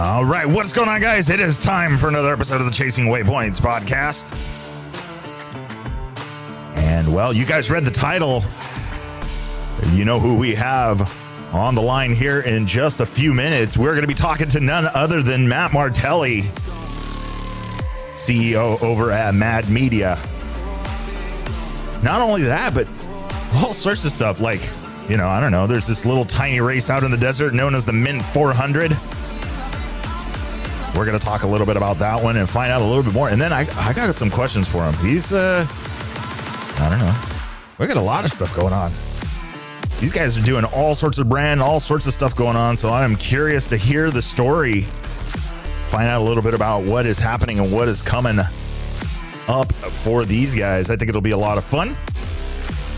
All right, what's going on, guys? It is time for another episode of the Chasing Waypoints podcast. And, well, you guys read the title. You know who we have on the line here in just a few minutes. We're going to be talking to none other than Matt Martelli, CEO over at Mad Media. Not only that, but all sorts of stuff like, you know, I don't know, there's this little tiny race out in the desert known as the Mint 400. We're going to talk a little bit about that one and find out a little bit more. And then I got some questions for him. He's, I don't know. We got a lot of stuff going on. These guys are doing all sorts of brand, all sorts of stuff going on. So I'm curious to hear the story, find out a little bit about what is happening and what is coming up for these guys. I think it'll be a lot of fun.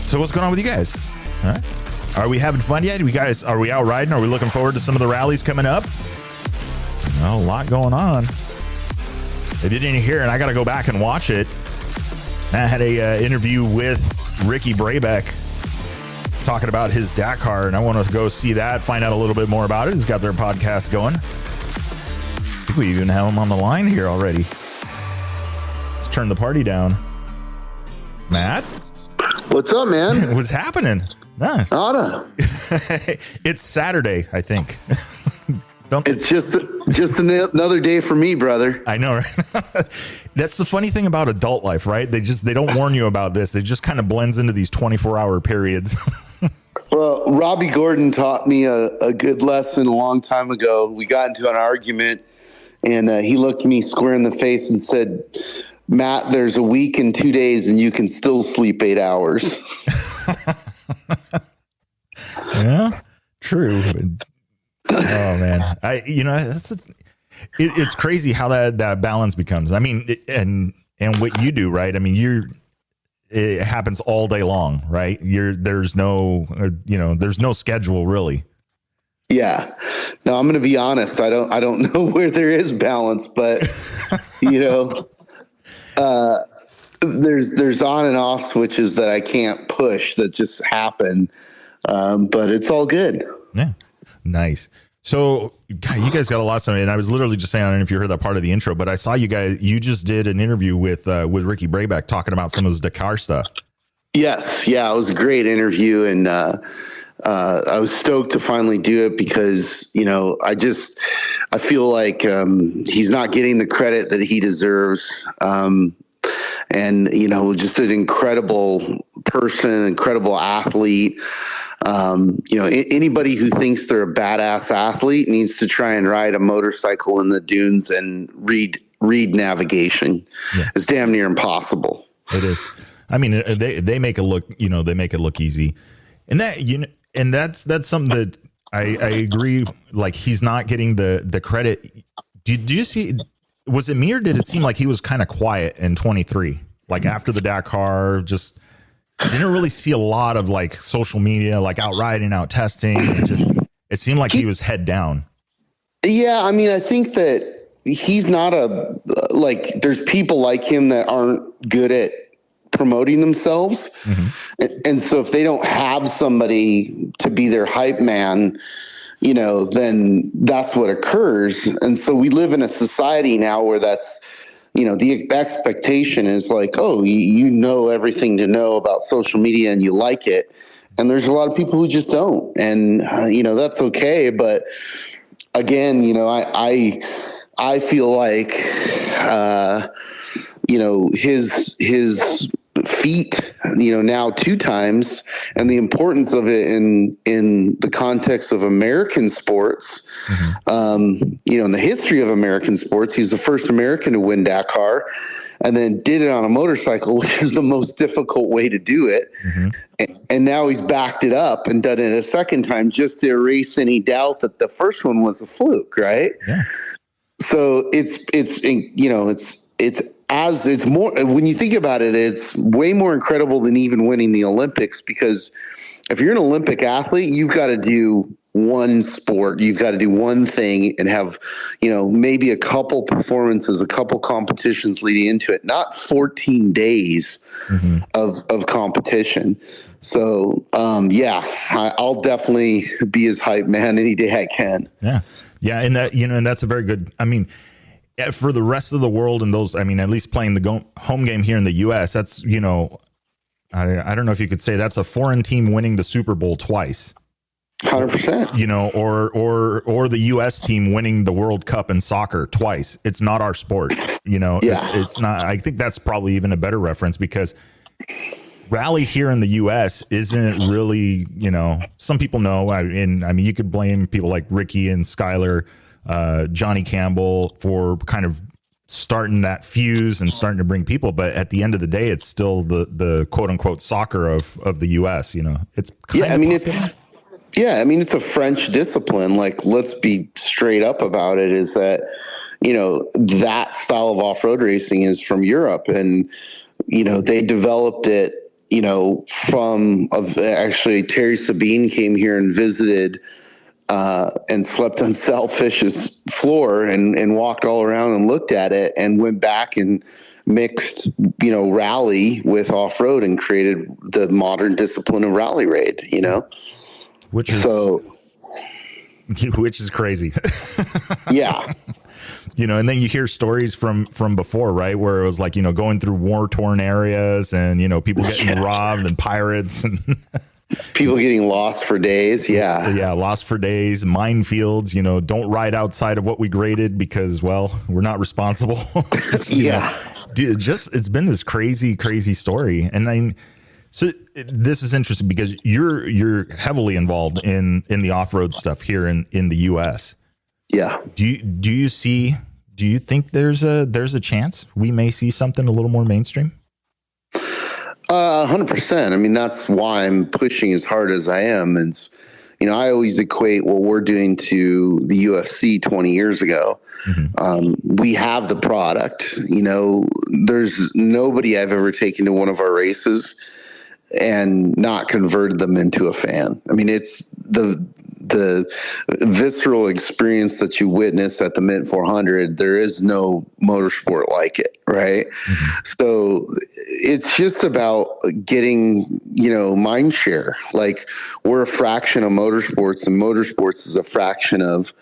So what's going on with you guys? All right. Are we having fun yet? Are we out riding? Are we looking forward to some of the rallies coming up? Well, a lot going on. If you didn't hear it, I got to go back and watch it. I had a interview with Ricky Brabeck talking about his Dakar, and I want to go see that, find out a little bit more about it. He's got their podcast going. I think we even have him on the line here already. Let's turn the party down. Matt? What's up, man? What's happening? Nah. Nada. It's Saturday, I think. It's just another day for me, brother. I know, right? That's the funny thing about adult life, right? They don't warn you about this. It just kind of blends into these 24-hour periods. Well, Robbie Gordon taught me a good lesson a long time ago. We got into an argument, and he looked me square in the face and said, "Matt, there's a week and 2 days, and you can still sleep 8 hours." Yeah, true. Oh man, it's crazy how that balance becomes. I mean, and what you do, right? I mean, it happens all day long, right? There's no schedule really. Yeah. No, I'm going to be honest. I don't know where there is balance, but there's on and off switches that I can't push that just happen. But it's all good. Yeah. Nice. So God, you guys got a lot of stuff. And I was literally just saying, I don't know if you heard that part of the intro, but I saw you just did an interview with Ricky Brabeck talking about some of his Dakar stuff. Yes. Yeah. It was a great interview. And, I was stoked to finally do it because, I feel like, he's not getting the credit that he deserves. And, just an incredible person, incredible athlete. Anybody who thinks they're a badass athlete needs to try and ride a motorcycle in the dunes and read navigation. Yeah. It's damn near impossible. It is. I mean, they make it look, they make it look easy. And that's something that I agree. Like, he's not getting the credit. Do you see, was it me or did it seem like he was kind of quiet in 23? Like after the Dakar, just didn't really see a lot of like social media, like out riding, out testing. It seemed like he was head down. Yeah. I mean, I think that he's not there's people like him that aren't good at promoting themselves. Mm-hmm. And so if they don't have somebody to be their hype man, then that's what occurs. And so we live in a society now where that's, the expectation is like, oh, you know everything to know about social media and you like it. And there's a lot of people who just don't. And, that's okay. But again, I feel like, his feat, now 2 times, and the importance of it in the context of American sports, mm-hmm. In the history of American sports, he's the first American to win Dakar, and then did it on a motorcycle, which is the most difficult way to do it. Mm-hmm. And now he's backed it up and done it a second time just to erase any doubt that the first one was a fluke, right? Yeah. So it's more, when you think about it, it's way more incredible than even winning the Olympics, because if you're an Olympic athlete, you've got to do one sport, you've got to do one thing and have, maybe a couple performances, a couple competitions leading into it, not 14 days mm-hmm. of competition. So, I'll definitely be his hype man any day I can. Yeah. Yeah. And that, and that's a very good, I mean, for the rest of the world and those, I mean, at least playing the home game here in the US, that's, I don't know if you could say that's a foreign team winning the Super Bowl twice. 100%. Or the U.S. team winning the World Cup in soccer twice. It's not our sport. It's not. I think that's probably even a better reference because rally here in the U.S. isn't really, some people know. I mean, you could blame people like Ricky and Skyler, Johnny Campbell for kind of starting that fuse and starting to bring people. But at the end of the day, it's still the quote unquote soccer of the U.S. It's it's a French discipline. Like, let's be straight up about it, is that, that style of off-road racing is from Europe. And, they developed it, actually Terry Sabine came here and visited and slept on Sal Fish's floor and walked all around and looked at it and went back and mixed, rally with off-road and created the modern discipline of rally raid, Which is crazy. Yeah. And then you hear stories from before, right? Where it was like, going through war torn areas and, people getting robbed and pirates and people getting lost for days. Yeah. Yeah. Lost for days, minefields, don't ride outside of what we graded because, well, we're not responsible. Yeah. Dude, it's been this crazy, crazy story. And so this is interesting because you're heavily involved in the off-road stuff here in the US. Yeah. Do you think there's a chance we may see something a little more mainstream? 100%. I mean, that's why I'm pushing as hard as I am. It's, I always equate what we're doing to the UFC 20 years ago. Mm-hmm. We have the product, there's nobody I've ever taken to one of our races and not converted them into a fan. I mean, it's the visceral experience that you witness at the Mint 400. There is no motorsport like it, right? Mm-hmm. So it's just about getting, mind share. Like, we're a fraction of motorsports, and motorsports is a fraction of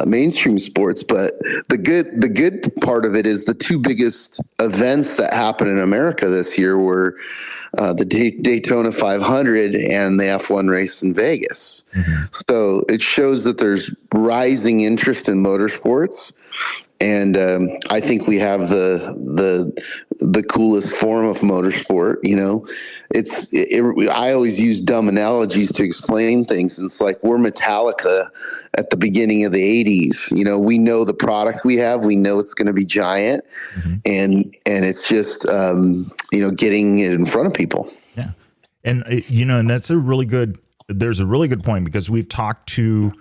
mainstream sports. But the good part of it is the two biggest events that happened in America this year were the Daytona 500 and the F1 race in Vegas. Mm-hmm. So it shows that there's rising interest in motorsports. And I think we have the coolest form of motorsport. I always use dumb analogies to explain things. It's like we're Metallica at the beginning of the 80s. We know the product we have. We know it's going to be giant, mm-hmm. and it's just getting it in front of people. Yeah, and and that's there's a really good point because we've talked to.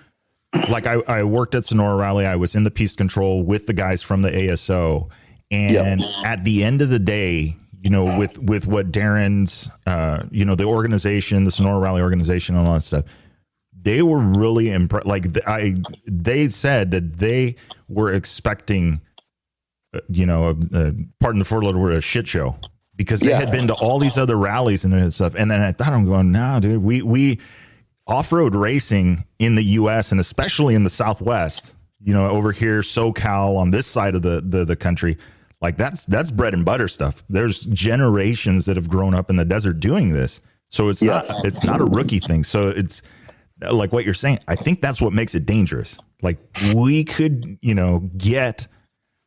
Like I worked at Sonora Rally. I was in the piste control with the guys from the ASO. And at the end of the day, with what Darren's, the organization, the Sonora Rally organization and all that stuff, they were really impressed. Like they said that they were expecting, pardon the four-letter word, a shit show because they had been to all these other rallies and stuff. And then I thought, I'm going, no, dude, we off-road racing in the U.S. and especially in the Southwest, over here, SoCal on this side of the country, like that's bread and butter stuff. There's generations that have grown up in the desert doing this. So it's not a rookie thing. So it's like what you're saying. I think that's what makes it dangerous. Like we could, get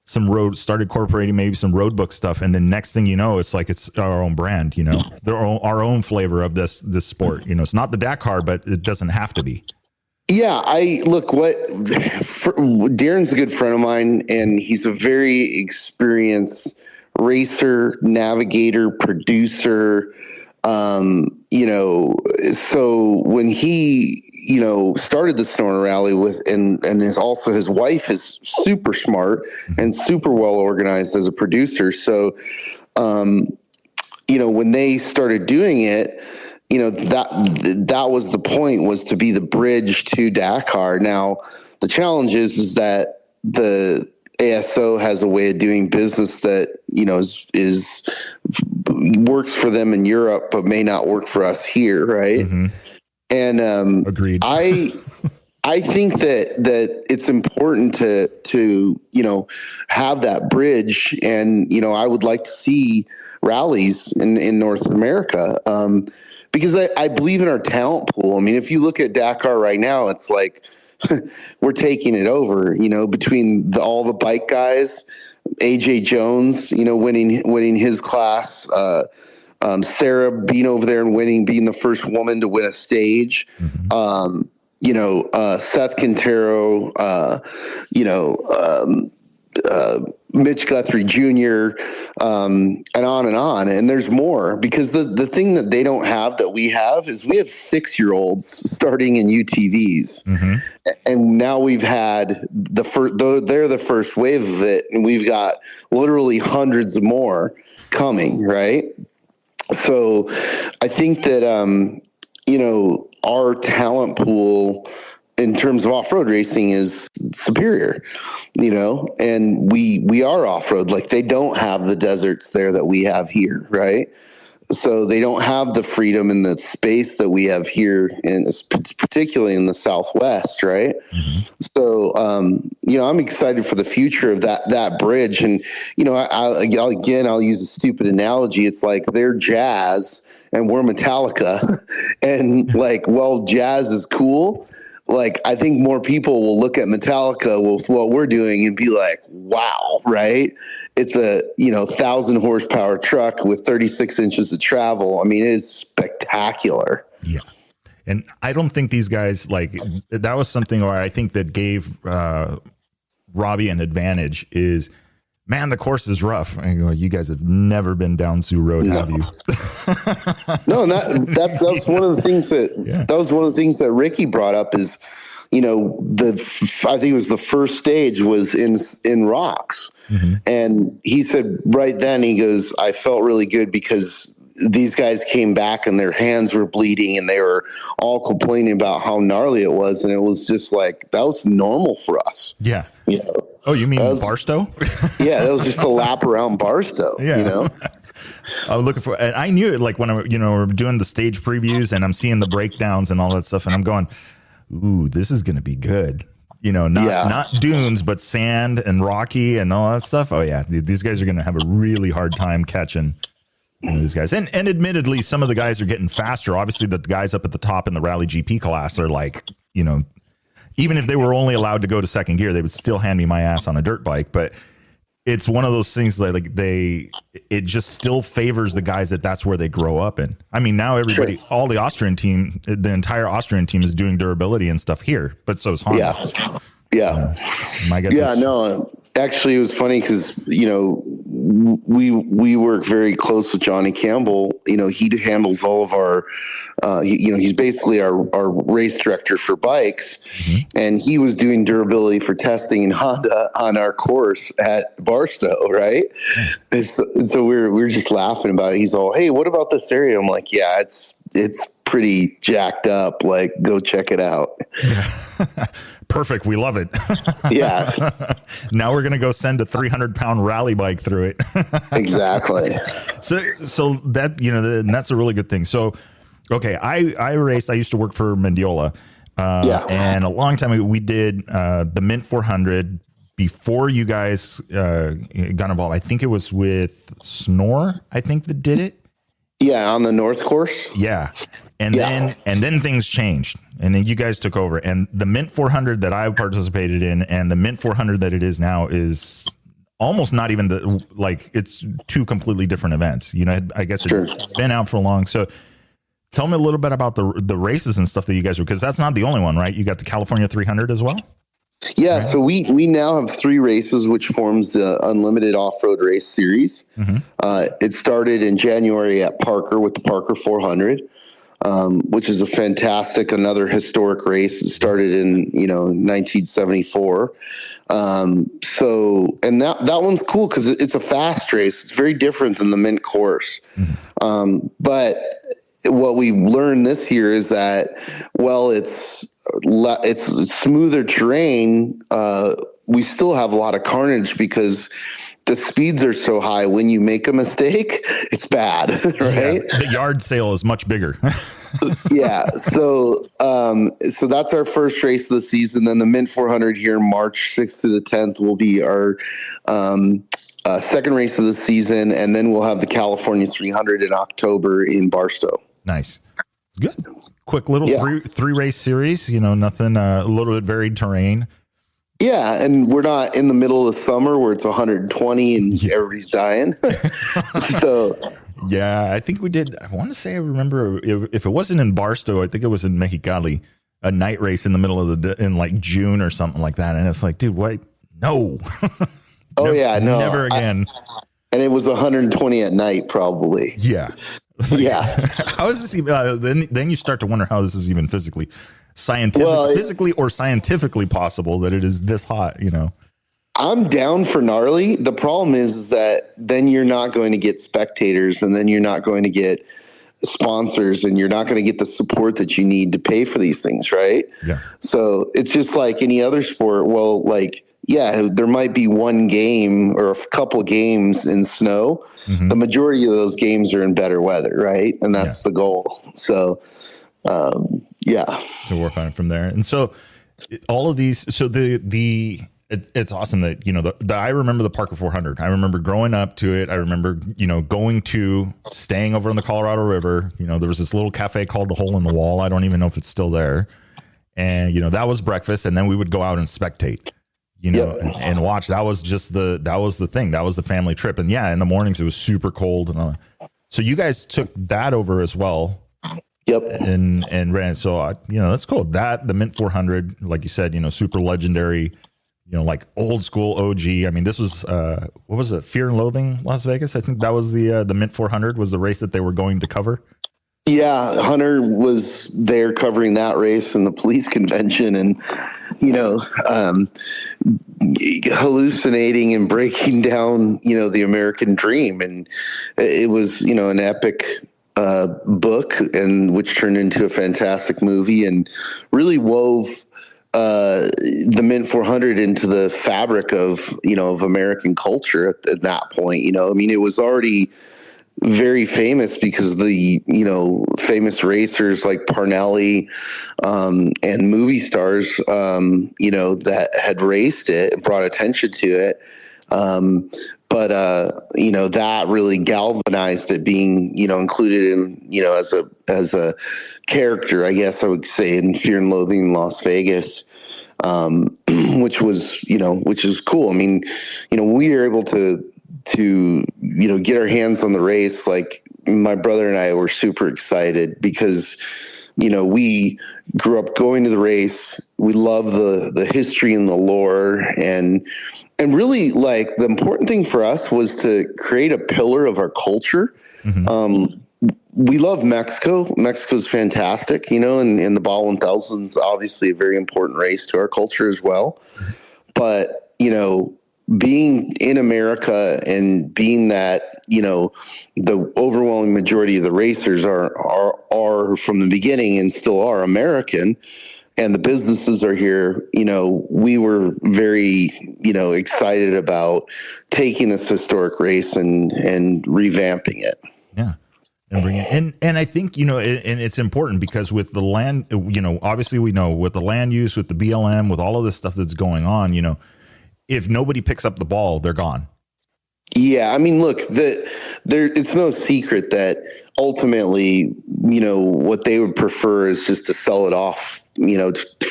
some started incorporating maybe some road book stuff. And then next thing you know, it's like, it's our own brand, our own flavor of this sport. It's not the Dakar, but it doesn't have to be. Yeah. Darren's a good friend of mine, and he's a very experienced racer, navigator, producer. So when he, started the Sonora Rally and his wife is super smart and super well organized as a producer. So, when they started doing it, that was the point, was to be the bridge to Dakar. Now, the challenge is that the ASO has a way of doing business that, is works for them in Europe, but may not work for us here. Right. Mm-hmm. And, agreed. I think that it's important to have that bridge, and I would like to see rallies in North America, because I believe in our talent pool. I mean, if you look at Dakar right now, it's like we're taking it over. Between all the bike guys, AJ Jones, winning his class. Sarah being over there and being the first woman to win a stage. Mm-hmm. Seth Quintero, Mitch Guthrie Jr., and on and on. And there's more, because the thing that they don't have that we have is we have 6-year-olds starting in UTVs. Mm-hmm. And now we've had they're the first wave of it, and we've got literally hundreds more coming, right? So I think that, our talent pool in terms of off-road racing is superior, and we are off-road. Like, they don't have the deserts there that we have here, right? So they don't have the freedom and the space that we have here, particularly in the Southwest, right? Mm-hmm. So, I'm excited for the future of that bridge. And, I'll use a stupid analogy. It's like they're jazz and we're Metallica. And jazz is cool. I think more people will look at Metallica with what we're doing and be like, wow, right? It's a, 1,000 horsepower truck with 36 inches of travel. I mean, it's spectacular. Yeah. And I don't think these guys, that was something where I think that gave Robbie an advantage is, man, the course is rough. I go, you guys have never been down Sioux Road, have you? No, and that was one of the things that Ricky brought up is, I think it was the first stage was in rocks. Mm-hmm. And he said right then, he goes, I felt really good because these guys came back and their hands were bleeding and they were all complaining about how gnarly it was. And it was just that was normal for us. Yeah. Oh, you mean Barstow? Yeah, that was just a lap around Barstow. Yeah. I was looking for, and I knew it when we're doing the stage previews and I'm seeing the breakdowns and all that stuff, and I'm going, ooh, this is going to be good. Not dunes, but sand and rocky and all that stuff. Oh yeah, these guys are going to have a really hard time catching these guys. And admittedly, some of the guys are getting faster. Obviously, the guys up at the top in the Rally GP class are even if they were only allowed to go to second gear, they would still hand me my ass on a dirt bike. But it's one of those things it just still favors the guys that's where they grow up in. I mean, now everybody, sure, all the Austrian team, the entire Austrian team is doing durability and stuff here, but so is Honda. Yeah. My guess. Yeah, no, actually it was funny because, we work very close with Johnny Campbell. He handles all of our, he's basically our race director for bikes. Mm-hmm. And he was doing durability for testing in Honda on our course at Barstow, right? Mm-hmm. And so we're just laughing about it. He's all, hey, what about this area? I'm like, yeah, it's pretty jacked up. Go check it out. Yeah. Perfect. We love it. Yeah. Now we're going to go send a 300-pound rally bike through it. Exactly. So that, that's a really good thing. So, okay. I raced, I used to work for Mendiola. And a long time ago, we did the Mint 400 before you guys got involved. I think it was with Snore, I think, that did it. Yeah, on the North course. Yeah. And then things changed, and then you guys took over, and the Mint 400 that I participated in and the Mint 400 that it is now is almost not even it's two completely different events. I guess it's been out for long. So tell me a little bit about the races and stuff that you guys were, because that's not the only one, right? You got the California 300 as well. Yeah, so we now have 3 races, which forms the Unlimited Off-Road Race Series. Mm-hmm. It started in January at Parker with the Parker 400, which is another historic race. It started in 1974. And that one's cool because it's a fast race. It's very different than the Mint course. Mm-hmm. But what we learned this year is that, it's smoother terrain. We still have a lot of carnage because the speeds are so high. When you make a mistake, it's bad, right? Yeah, the yard sale is much bigger. Yeah. So that's our first race of the season. Then the Mint 400 here, March 6th to the 10th, will be our second race of the season. And then we'll have the California 300 in October in Barstow. Nice. Good. Quick little three race series, nothing, a little bit varied terrain. Yeah, and we're not in the middle of the summer where it's 120 and everybody's dying. So, yeah, I think we did. I want to say I remember if it wasn't in Barstow, I think it was in Mexicali, a night race in the middle of in like June or something like that. And it's like, dude, what? No. Oh, yeah, no. Never again. And it was 120 at night, probably. Yeah. Like, yeah. How is this even? Then you start to wonder how this is even physically or scientifically possible that it is this hot, I'm down for gnarly. The problem is that then you're not going to get spectators, and then you're not going to get sponsors, and you're not going to get the support that you need to pay for these things, right? Yeah. So it's just like any other sport. Well, like, yeah, there might be one game or a couple games in snow. Mm-hmm. The majority of those games are in better weather, right? And that's the goal. So, to work on it from there. And so all of these, so it's awesome that, I remember the Parker 400. I remember growing up to it. I remember, staying over on the Colorado River. There was this little cafe called the Hole in the Wall. I don't even know if it's still there. And, that was breakfast. And then we would go out and spectate, and watch. That was the thing. That was the family trip. And in the mornings it was super cold. And so you guys took that over as well. Yep. And ran. So, that's cool. The Mint 400, like you said, super legendary, like old school OG. I mean, this was, what was it? Fear and Loathing Las Vegas. I think that was the Mint 400 was the race that they were going to cover. Yeah. Hunter was there covering that race and the police convention and, hallucinating and breaking down, the American dream. And it was, an epic book, and which turned into a fantastic movie and really wove the Mint 400 into the fabric of American culture at that point. I mean, it was already very famous because the famous racers like Parnelli and movie stars that had raced it and brought attention to it. But that really galvanized it being, included in, as a character, I guess I would say, in Fear and Loathing in Las Vegas, which is cool. I mean, we were able to get our hands on the race. Like my brother and I were super excited because, we grew up going to the race. We love the history and the lore, and really, like, the important thing for us was to create a pillar of our culture. Mm-hmm. We love Mexico. Mexico's fantastic, and the Ball 1000 is obviously a very important race to our culture as well. But, being in America and being that, the overwhelming majority of the racers are from the beginning and still are American, and the businesses are here, we were very, excited about taking this historic race and revamping it. Yeah. And bring it in. And I think, and it's important because with the land, obviously we know with the land use, with the BLM, with all of this stuff that's going on, if nobody picks up the ball, they're gone. Yeah. I mean, look, it's no secret that ultimately, what they would prefer is just to sell it off,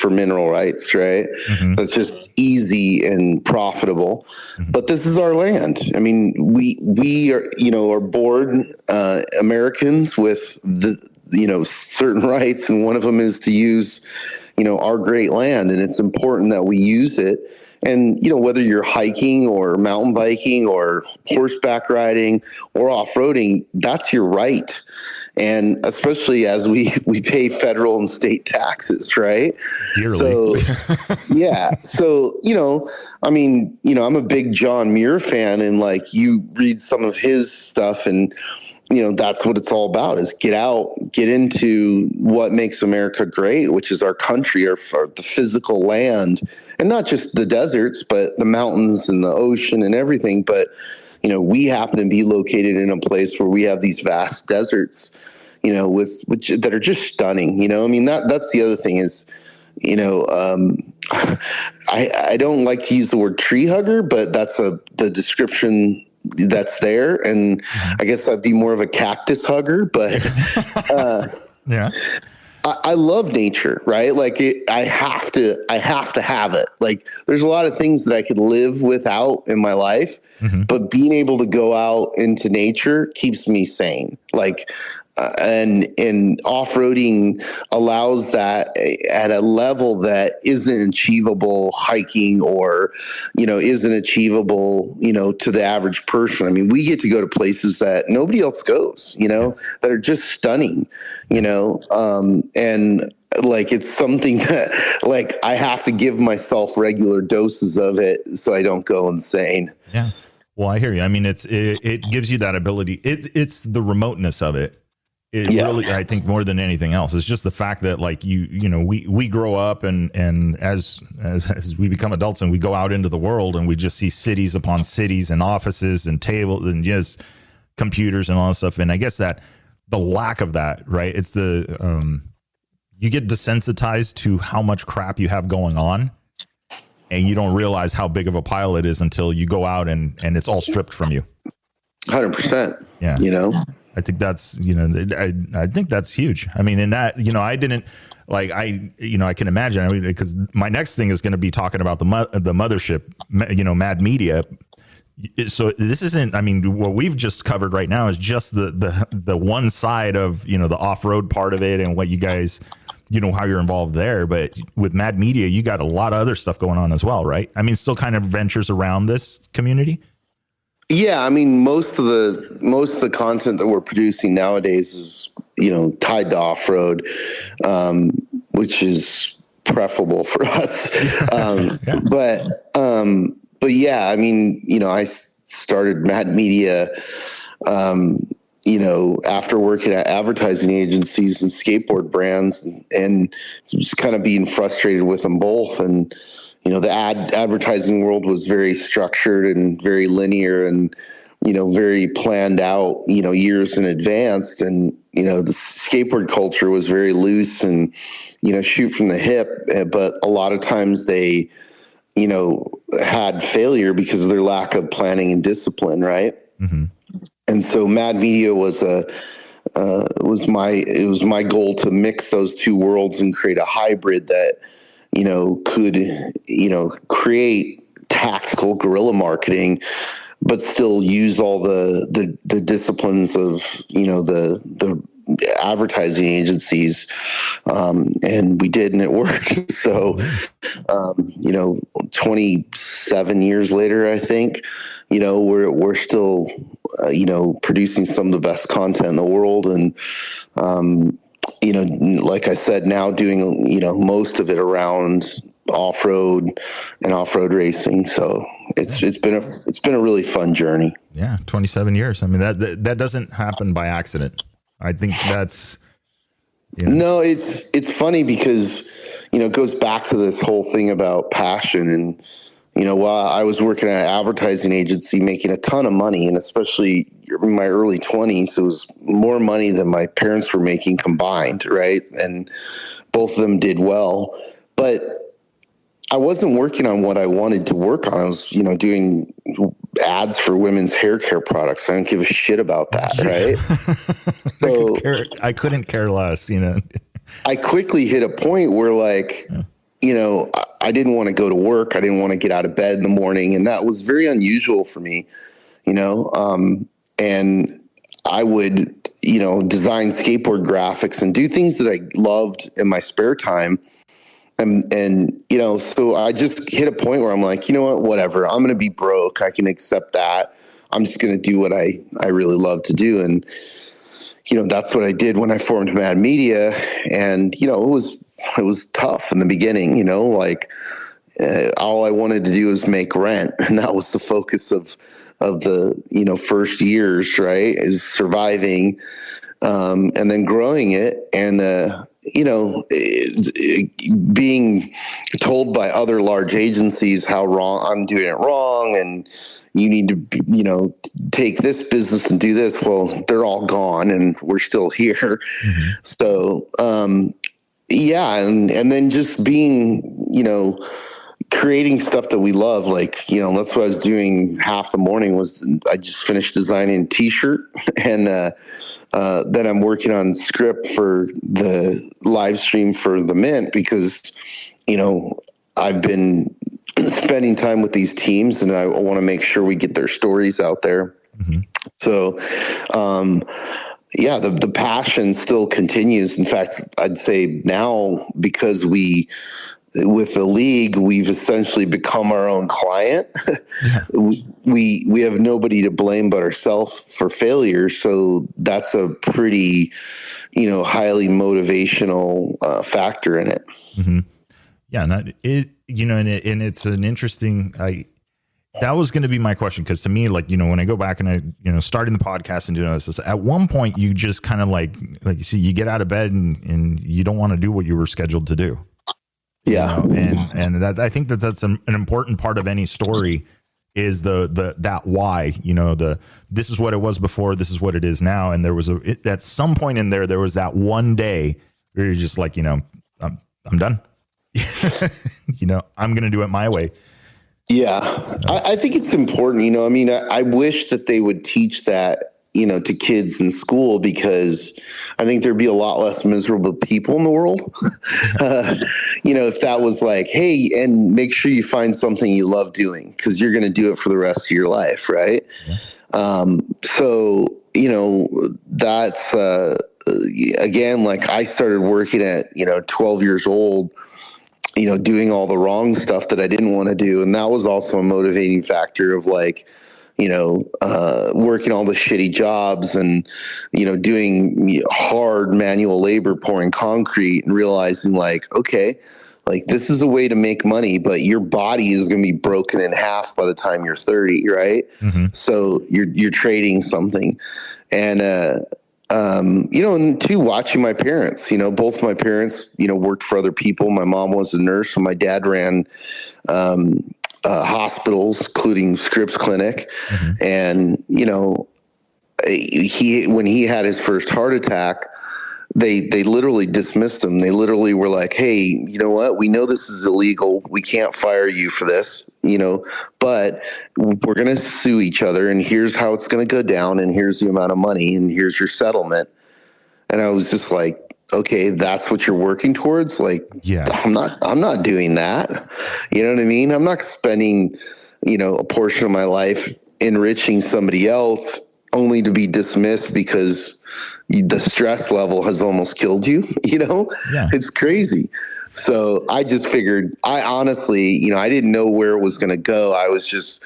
for mineral rights, right? Mm-hmm. That's just easy and profitable. Mm-hmm. But this is our land. I mean, we are, are born Americans with certain rights, and one of them is to use, our great land, and it's important that we use it. And, whether you're hiking or mountain biking or horseback riding or off-roading, that's your right. And especially as we pay federal and state taxes, right? Dearly. So, yeah. So, I mean, I'm a big John Muir fan, and like you read some of his stuff, and, that's what it's all about, is get out, get into what makes America great, which is our country, our the physical land, and not just the deserts, but the mountains and the ocean and everything. But, we happen to be located in a place where we have these vast deserts, which that are just stunning. I mean, that's the other thing is, I don't like to use the word tree hugger, but that's the description that's there. And I guess I'd be more of a cactus hugger, but yeah. I love nature, right? Like I have to have it. Like there's a lot of things that I could live without in my life, but being able to go out into nature keeps me sane. Like, and off-roading allows that at a level that isn't achievable hiking or, isn't achievable, to the average person. I mean, we get to go to places that nobody else goes, that are just stunning, and like, it's something that like I have to give myself regular doses of it so I don't go insane. Yeah. Well, I hear you. I mean, it gives you that ability. It's the remoteness of it. Really, I think more than anything else, it's just the fact that like we grow up and as we become adults and we go out into the world and we just see cities upon cities and offices and tables and just computers and all that stuff. And I guess that the lack of that, right? It's you get desensitized to how much crap you have going on, and you don't realize how big of a pile it is until you go out and it's all stripped from you. 100%. Yeah. I think that's, I think that's huge. I mean, in that, I didn't like, I can imagine, I mean, because my next thing is going to be talking about the mothership, Mad Media. So this isn't, I mean, what we've just covered right now is just the one side of, the off-road part of it and what you guys, how you're involved there. But with Mad Media, you got a lot of other stuff going on as well, right? I mean, still kind of ventures around this community. Yeah, I mean, most of the content that we're producing nowadays is, tied to off-road, which is preferable for us. Yeah. But yeah, I mean, I started Mad Media, after working at advertising agencies and skateboard brands and just kind of being frustrated with them both. And, the advertising world was very structured and very linear and, very planned out, years in advance. And, the skateboard culture was very loose and, shoot from the hip. But a lot of times they, had failure because of their lack of planning and discipline. Right. Mm-hmm. And so Mad Media was my goal to mix those two worlds and create a hybrid that, could, create tactical guerrilla marketing, but still use all the disciplines of, the advertising agencies. And we did, and it worked. So, 27 years later, I think, we're still, producing some of the best content in the world. And, like I said, now doing, most of it around off-road and off-road racing. So it's been a really fun journey. Yeah. 27 years. I mean, that doesn't happen by accident. I think that's, No, it's funny because, it goes back to this whole thing about passion. And, while I was working at an advertising agency, making a ton of money, and especially in my early 20s, it was more money than my parents were making combined. Right. And both of them did well, but I wasn't working on what I wanted to work on. I was, doing ads for women's hair care products. I don't give a shit about that. Right. So I couldn't care less, I quickly hit a point where I didn't want to go to work. I didn't want to get out of bed in the morning. And that was very unusual for me, and I would, design skateboard graphics and do things that I loved in my spare time. And so I just hit a point where I'm like, whatever, I'm going to be broke. I can accept that. I'm just going to do what I really love to do. And, that's what I did when I formed Mad Media. And, it was tough in the beginning, all I wanted to do was make rent. And that was the focus of the, first years, right, is surviving, and then growing it. And, being told by other large agencies how wrong I'm doing it wrong. And, you need to, take this business and do this. Well, they're all gone and we're still here. Mm-hmm. So, yeah. And then just being, creating stuff that we love. Like, that's what I was doing half the morning was I just finished designing a t-shirt and, then I'm working on script for the live stream for the Mint because, I've been spending time with these teams and I want to make sure we get their stories out there. Mm-hmm. So, yeah, the passion still continues. In fact, I'd say now because with the league, we've essentially become our own client. Yeah. We have nobody to blame but ourselves for failure. So that's a pretty, highly motivational factor in it. Mm-hmm. Yeah, and and it's an interesting. That was going to be my question because to me, like when I go back and I starting the podcast and doing this, at one point you just kind of like you see you get out of bed and you don't want to do what you were scheduled to do. Yeah, and that I think that's an important part of any story is that why this is what it was before, this is what it is now, and there was at some point in there was that one day where you're just like I'm done. I'm going to do it my way. Yeah, so. I think it's important. I wish that they would teach that, to kids in school because I think there'd be a lot less miserable people in the world. If that was like, hey, and make sure you find something you love doing because you're going to do it for the rest of your life. Right. Yeah. So, that's, again, like I started working at, 12 years old, doing all the wrong stuff that I didn't want to do. And that was also a motivating factor of like, working all the shitty jobs and, doing hard manual labor, pouring concrete and realizing like, okay, like this is a way to make money, but your body is going to be broken in half by the time you're 30. Right. Mm-hmm. So you're trading something. And, and two, watching my parents, both my parents, worked for other people. My mom was a nurse and my dad ran, hospitals, including Scripps Clinic. Mm-hmm. And, when he had his first heart attack, they literally dismissed him. They literally were like, hey, you know what? We know this is illegal. We can't fire you for this, but we're going to sue each other and here's how it's going to go down. And here's the amount of money and here's your settlement. And I was just like, okay, that's what you're working towards. Like, yeah, I'm not doing that. You know what I mean? I'm not spending, a portion of my life enriching somebody else only to be dismissed because the stress level has almost killed you. Yeah. It's crazy. So I just figured, I honestly, I didn't know where it was going to go. I was just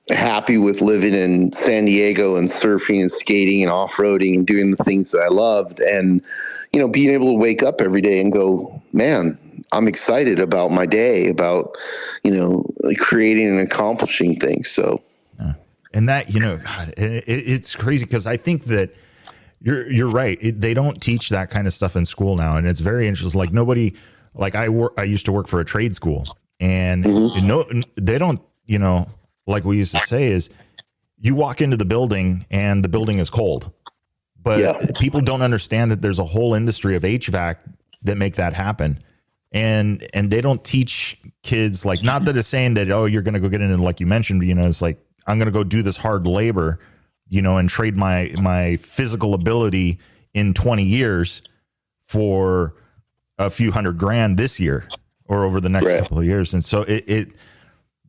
happy with living in San Diego and surfing and skating and off-roading and doing the things that I loved. And, being able to wake up every day and go, man, I'm excited about my day, about, creating and accomplishing things. So, and that, God, it's crazy because I think that you're right. They don't teach that kind of stuff in school now. And it's very interesting. Like nobody, like I used to work for a trade school and mm-hmm. They don't, like we used to say is you walk into the building and the building is cold. But people don't understand that there's a whole industry of HVAC that make that happen. And they don't teach kids, like, not that it's saying that, oh, you're going to go get in and like you mentioned, it's like, I'm going to go do this hard labor, and trade my physical ability in 20 years for a few $100,000 this year or over the next couple of years. And so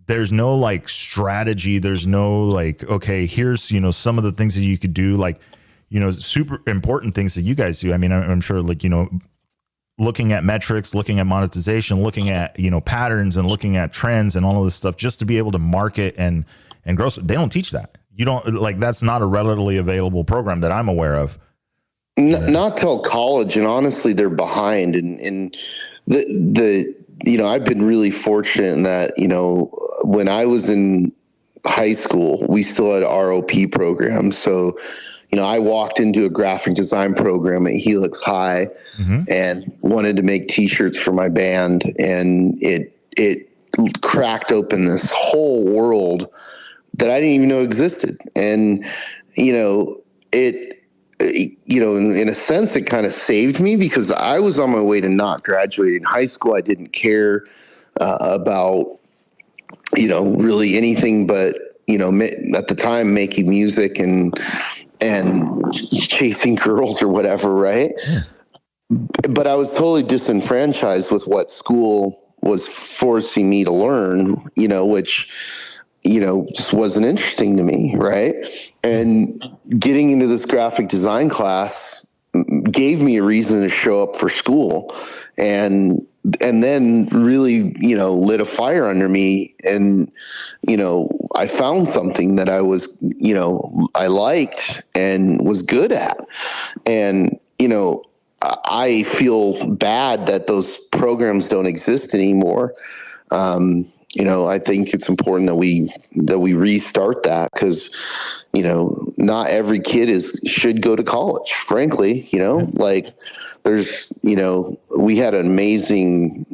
there's no like strategy. There's no like, okay, here's, some of the things that you could do, like, super important things that you guys do. I mean, I'm sure like, looking at metrics, looking at monetization, looking at, patterns and looking at trends and all of this stuff just to be able to market and grow. They don't teach that. You don't like, that's not a readily available program that I'm aware of. Not till college. And honestly, they're behind. And I've been really fortunate in that, when I was in high school, we still had ROP programs. So, I walked into a graphic design program at Helix High mm-hmm. and wanted to make t-shirts for my band. And it cracked open this whole world that I didn't even know existed. And, in a sense, it kind of saved me because I was on my way to not graduating high school. I didn't care about, really anything but, at the time making music and chasing girls or whatever. Right. Yeah. But I was totally disenfranchised with what school was forcing me to learn, which, just wasn't interesting to me. Right. And getting into this graphic design class gave me a reason to show up for school, and then really, lit a fire under me. And, I found something that I was, I liked and was good at. And, I feel bad that those programs don't exist anymore. I think it's important that we restart that, because, not every kid should go to college, frankly. Like there's, we had an amazing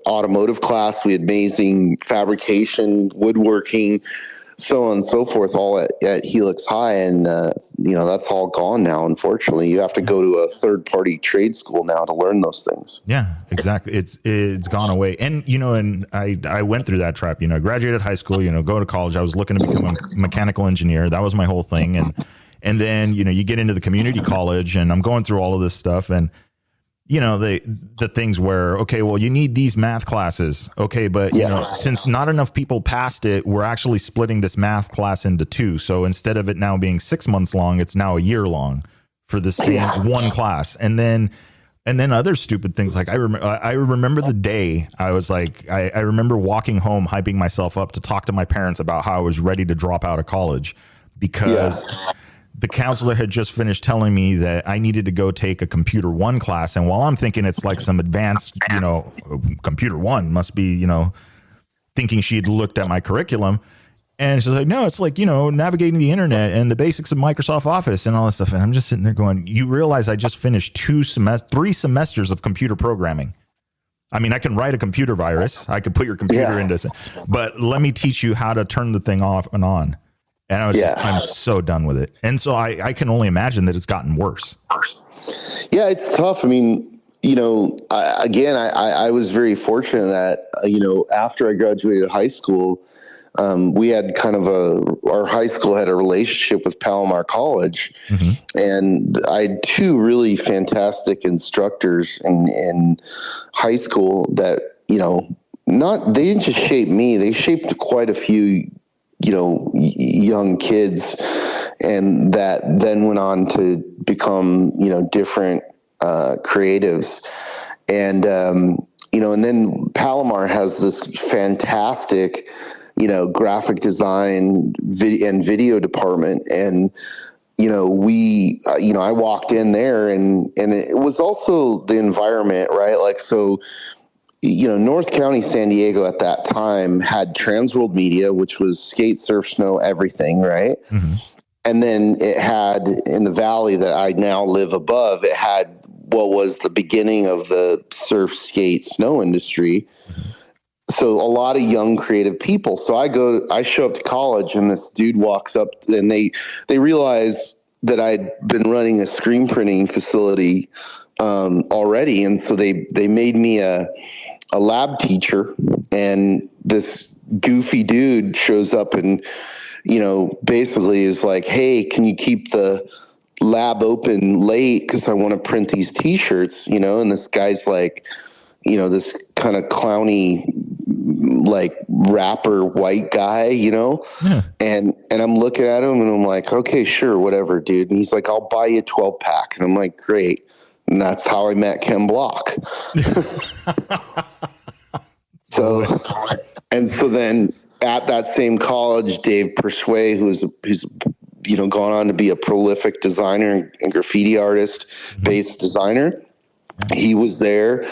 automotive class. We had amazing fabrication, woodworking, so on and so forth, all at Helix High. And, that's all gone now. Unfortunately, you have to go to a third party trade school now to learn those things. Yeah, exactly. It's gone away. And, and I went through that trap, I graduated high school, go to college. I was looking to become a mechanical engineer. That was my whole thing. And then, you get into the community college, and I'm going through all of this stuff, and, the things where, okay, well, you need these math classes. Okay. But, since not enough people passed it, we're actually splitting this math class into two. So instead of it now being 6 months long, it's now a year long for the same one class. And then other stupid things. Like I remember the day I was like, I remember walking home, hyping myself up to talk to my parents about how I was ready to drop out of college, because the counselor had just finished telling me that I needed to go take a Computer 1 class. And while I'm thinking it's like some advanced, Computer 1 must be, thinking she had looked at my curriculum. And she's like, no, it's like, navigating the internet and the basics of Microsoft Office and all this stuff. And I'm just sitting there going, you realize I just finished 3 semesters of computer programming. I mean, I can write a computer virus. I could put your computer into, but let me teach you how to turn the thing off and on. And I was I'm so done with it. And so I can only imagine that it's gotten worse. Yeah, it's tough. I mean, I was very fortunate that, after I graduated high school, we had kind of our high school had a relationship with Palomar College. Mm-hmm. And I had 2 really fantastic instructors in high school that, they didn't just shape me, they shaped quite a few young kids, and that then went on to become, different creatives. And, and then Palomar has this fantastic, graphic design and video department. And, I walked in there, and it was also the environment, right? Like, so, North County, San Diego at that time had Transworld Media, which was skate, surf, snow, everything, right? Mm-hmm. And then it had, in the valley that I now live above, it had what was the beginning of the surf, skate, snow industry. Mm-hmm. So a lot of young creative people. So I show up to college, and this dude walks up, and they realize that I'd been running a screen printing facility already. And so they made me a lab teacher, and this goofy dude shows up and, basically is like, hey, can you keep the lab open late? 'Cause I want to print these t-shirts, and this guy's like, this kind of clowny, like rapper white guy, yeah. And I'm looking at him, and I'm like, okay, sure. Whatever, dude. And he's like, I'll buy you a 12-pack. And I'm like, great. And that's how I met Ken Block. So then at that same college, Dave Persway, who's gone on to be a prolific designer and graffiti artist, based designer, he was there.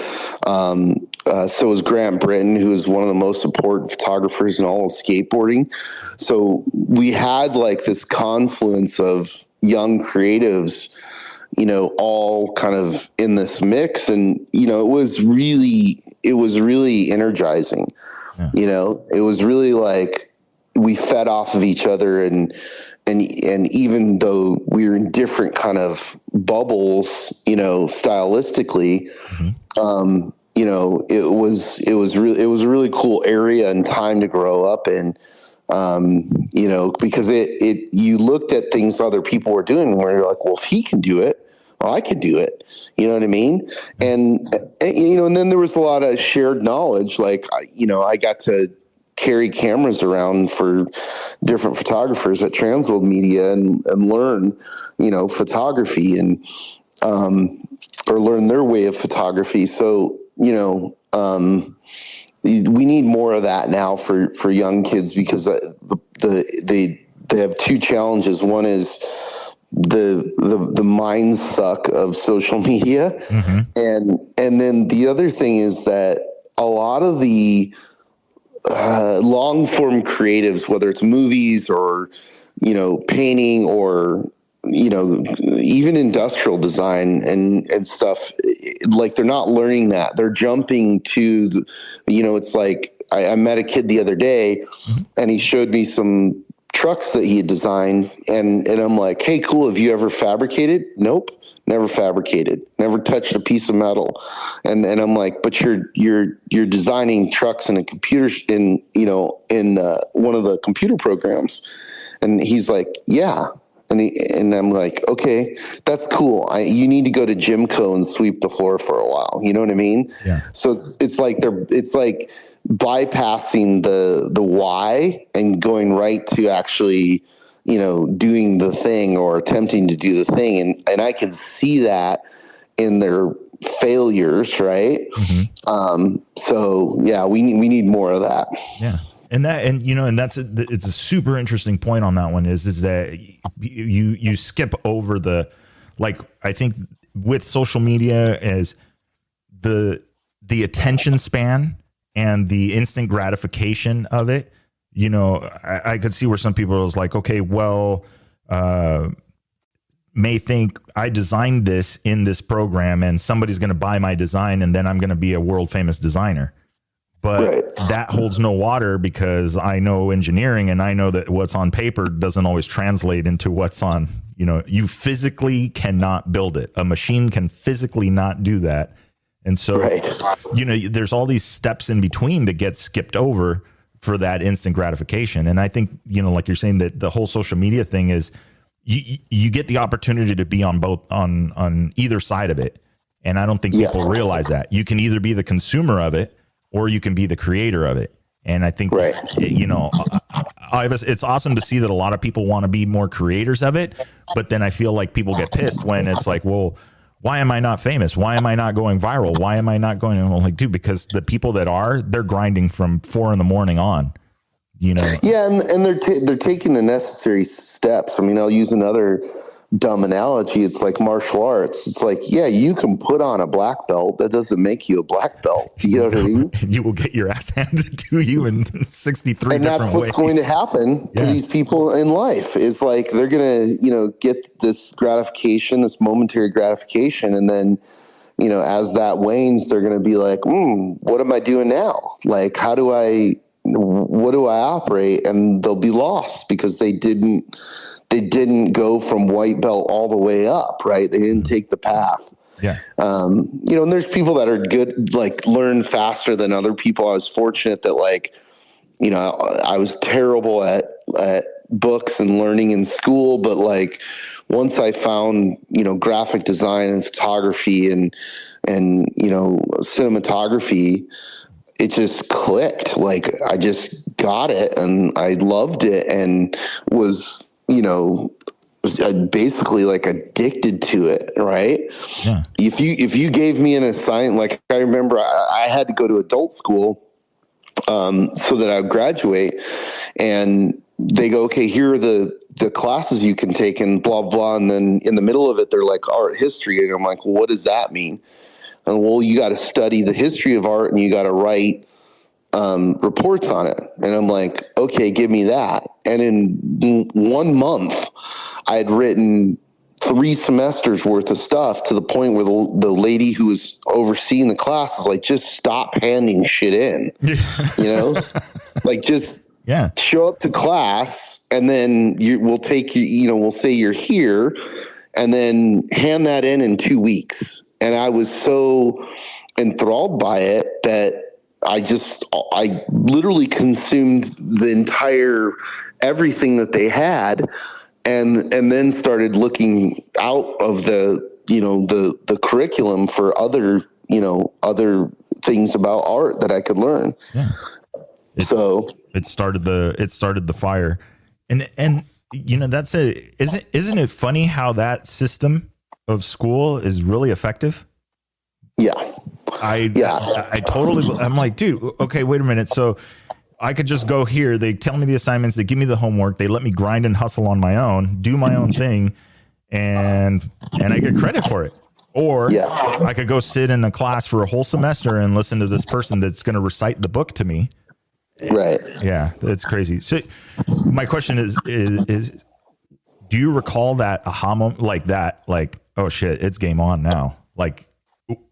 So was Grant Britton, who is one of the most important photographers in all of skateboarding. So we had like this confluence of young creatives, all kind of in this mix. And, it was really energizing. Yeah. It was really like, we fed off of each other, and even though we were in different kind of bubbles, stylistically, it was a really cool area and time to grow up in. Because you looked at things other people were doing where you're like, well, if he can do it, well, I can do it. You know what I mean? And then there was a lot of shared knowledge. Like, I got to carry cameras around for different photographers at Transworld Media and learn, photography and, or learn their way of photography. So, we need more of that now for young kids, because they have two challenges. One is the mind suck of social media, and then the other thing is that a lot of the long form creatives, whether it's movies or painting or even industrial design and stuff, like they're not learning that. They're jumping to, it's like I met a kid the other day and he showed me some trucks that he had designed, and I'm like, hey, cool. Have you ever fabricated? Nope. Never fabricated, never touched a piece of metal. And I'm like, but you're designing trucks in a computer in one of the computer programs. And he's like, yeah. And I'm like, okay, that's cool. You need to go to Gymco and sweep the floor for a while. You know what I mean? Yeah. So it's like bypassing the why and going right to actually, doing the thing or attempting to do the thing. And I can see that in their failures. Right. So yeah, we need more of that. Yeah. And that's it's a super interesting point on that one is that you skip over I think with social media is the attention span and the instant gratification of it. I could see where some people was like, okay, well, may think I designed this in this program and somebody's going to buy my design and then I'm going to be a world famous designer. But that holds no water, because I know engineering and I know that what's on paper doesn't always translate into what's on, you physically cannot build it. A machine can physically not do that. And so, there's all these steps in between that get skipped over for that instant gratification. And I think, like you're saying, that the whole social media thing is you get the opportunity to be on both on either side of it. And I don't think people realize that. You can either be the consumer of it or you can be the creator of it. And I think, it's awesome to see that a lot of people want to be more creators of it. But then I feel like people get pissed when it's like, well, why am I not famous? Why am I not going viral? Why am I not going? I'm like, dude, because the people that they're grinding from 4 a.m. on, Yeah. And they're taking the necessary steps. I mean, I'll use another dumb analogy. It's like martial arts. It's like, yeah, you can put on a black belt. That doesn't make you a black belt. You know what I mean? You will get your ass handed to you in 63 and different that's what's ways. going to happen to these people in life. Is like they're going to, get this gratification, this momentary gratification. And then, as that wanes, they're going to be like, what am I doing now? Like, what do I operate? And they'll be lost because they didn't go from white belt all the way up, right? They didn't take the path. Yeah. And there's people that are good, like learn faster than other people. I was fortunate that I was terrible at books and learning in school, but once I found, graphic design and photography and cinematography, it just clicked. Like I just got it and I loved it and was, basically addicted to it. Right. Yeah. If you gave me an assignment, I remember I had to go to adult school, so that I would graduate, and they go, okay, here are the classes you can take and blah, blah. And then in the middle of it, they're like art history. And I'm like, well, what does that mean? And well, you got to study the history of art and you got to write reports on it. And I'm like, okay, give me that. And in 1 month, I had written 3 semesters worth of stuff, to the point where the lady who was overseeing the class is like, just stop handing shit in, just Yeah. show up to class, and then we'll take you, we'll say you're here, and then hand that in 2 weeks. And I was so enthralled by it that I literally consumed the entire everything that they had, and then started looking out of the curriculum for other things about art that I could learn. Yeah. It started the fire. And that's isn't it funny how that system of school is really effective? Yeah. I totally, I'm like, dude, okay, wait a minute. So I could just go here. They tell me the assignments, they give me the homework, they let me grind and hustle on my own, do my own thing, and I get credit for it. Or I could go sit in a class for a whole semester and listen to this person that's going to recite the book to me. Right. Yeah, that's crazy. So my question is do you recall that aha moment, like that, like, oh shit, it's game on now, like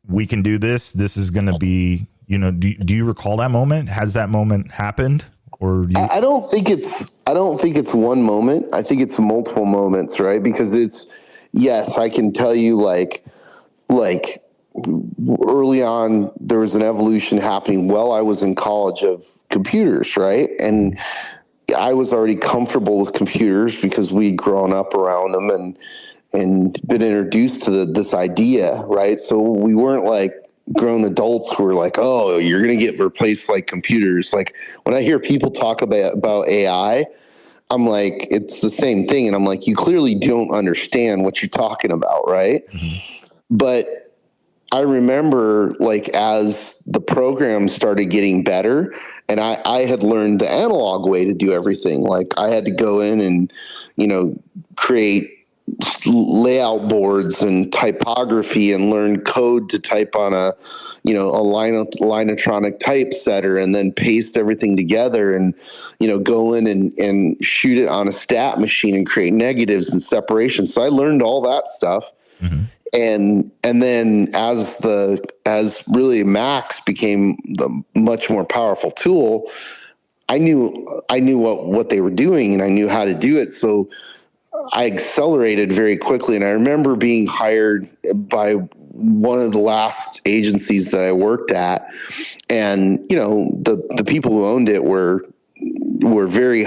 we can do this is going to be, do you recall that moment? Has that moment happened? Or I don't think it's one moment. I think it's multiple moments, right? Because yes, I can tell you like early on, there was an evolution happening while I was in college of computers, right? And I was already comfortable with computers because we'd grown up around them and been introduced to this idea, right? So we weren't like grown adults who were like, oh, you're going to get replaced like computers. Like when I hear people talk about AI, I'm like, it's the same thing. And I'm like, you clearly don't understand what you're talking about, right? Mm-hmm. But I remember like as the program started getting better and I had learned the analog way to do everything. Like I had to go in and, create layout boards and typography and learn code to type on a Linotronic typesetter and then paste everything together and, go in and shoot it on a stat machine and create negatives and separations. So I learned all that stuff. Mm-hmm. And then as really Macs became the much more powerful tool, I knew what they were doing and I knew how to do it. So I accelerated very quickly. And I remember being hired by one of the last agencies that I worked at. And, the people who owned it were very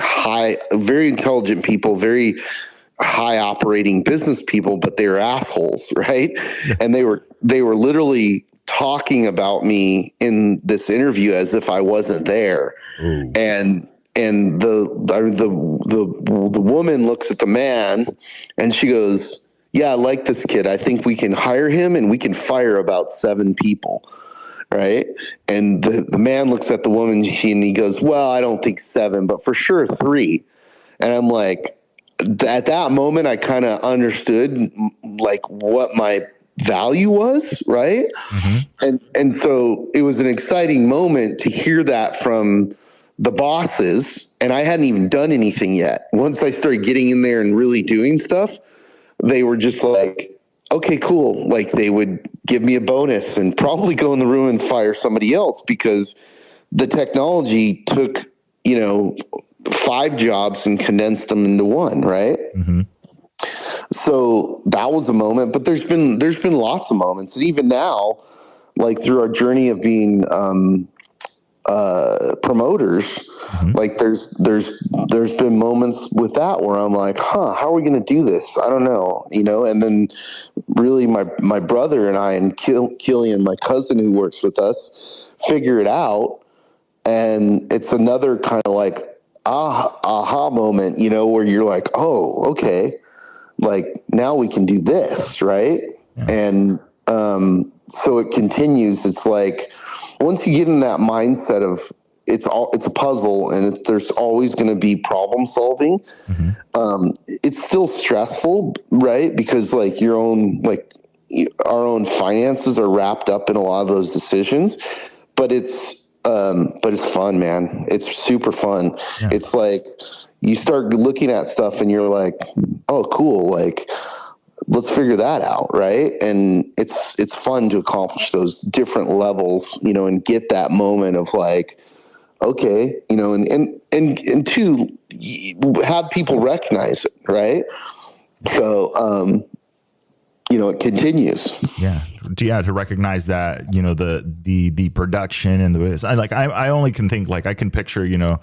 very intelligent people, very high operating business people, but they were assholes, right? Yeah. And they were literally talking about me in this interview as if I wasn't there. Ooh. And the woman looks at the man and she goes, yeah, I like this kid. I think we can hire him and we can fire about 7 people. Right. And the man looks at the woman and he goes, well, I don't think 7, but for sure 3. And I'm like, at that moment, I kind of understood like what my value was. Right. Mm-hmm. And so it was an exciting moment to hear that from the bosses, and I hadn't even done anything yet. Once I started getting in there and really doing stuff, they were just like, okay, cool. Like they would give me a bonus and probably go in the room and fire somebody else because the technology took, 5 jobs and condensed them into one, right? Mm-hmm. So that was a moment, but there's been lots of moments. And even now, like through our journey of being promoters, mm-hmm. like there's been moments with that where I'm like, how are we going to do this? I don't know, and then really my brother and I and Killian, my cousin who works with us, figure it out. And it's another kind of like aha moment, where you're like, oh, okay, like now we can do this. Right. Yeah. And, so it continues. It's like, once you get in that mindset of it's a puzzle and there's always going to be problem solving. Mm-hmm. It's still stressful, right? Because like our own finances are wrapped up in a lot of those decisions, but it's fun, man. It's super fun. Yeah. It's like you start looking at stuff and you're like, oh, cool. Like, let's figure that out, right? And it's fun to accomplish those different levels, and get that moment of like, okay, and two, have people recognize it, right? So, it continues. Yeah. To recognize that, the production and I only can think, like, I can picture, you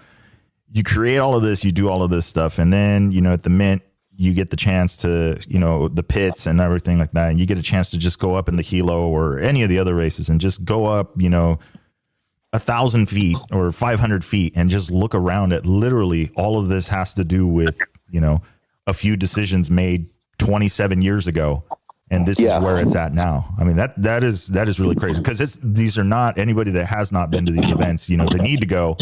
create all of this, you do all of this stuff. And then, at the Mint, you get the chance to, the pits and everything like that. And you get a chance to just go up in the Hilo or any of the other races and just go up, 1,000 feet or 500 feet and just look around at literally all of this has to do with, a few decisions made 27 years ago. And this is where it's at now. I mean, that is really crazy, because these are not, anybody that has not been to these events, they need to go.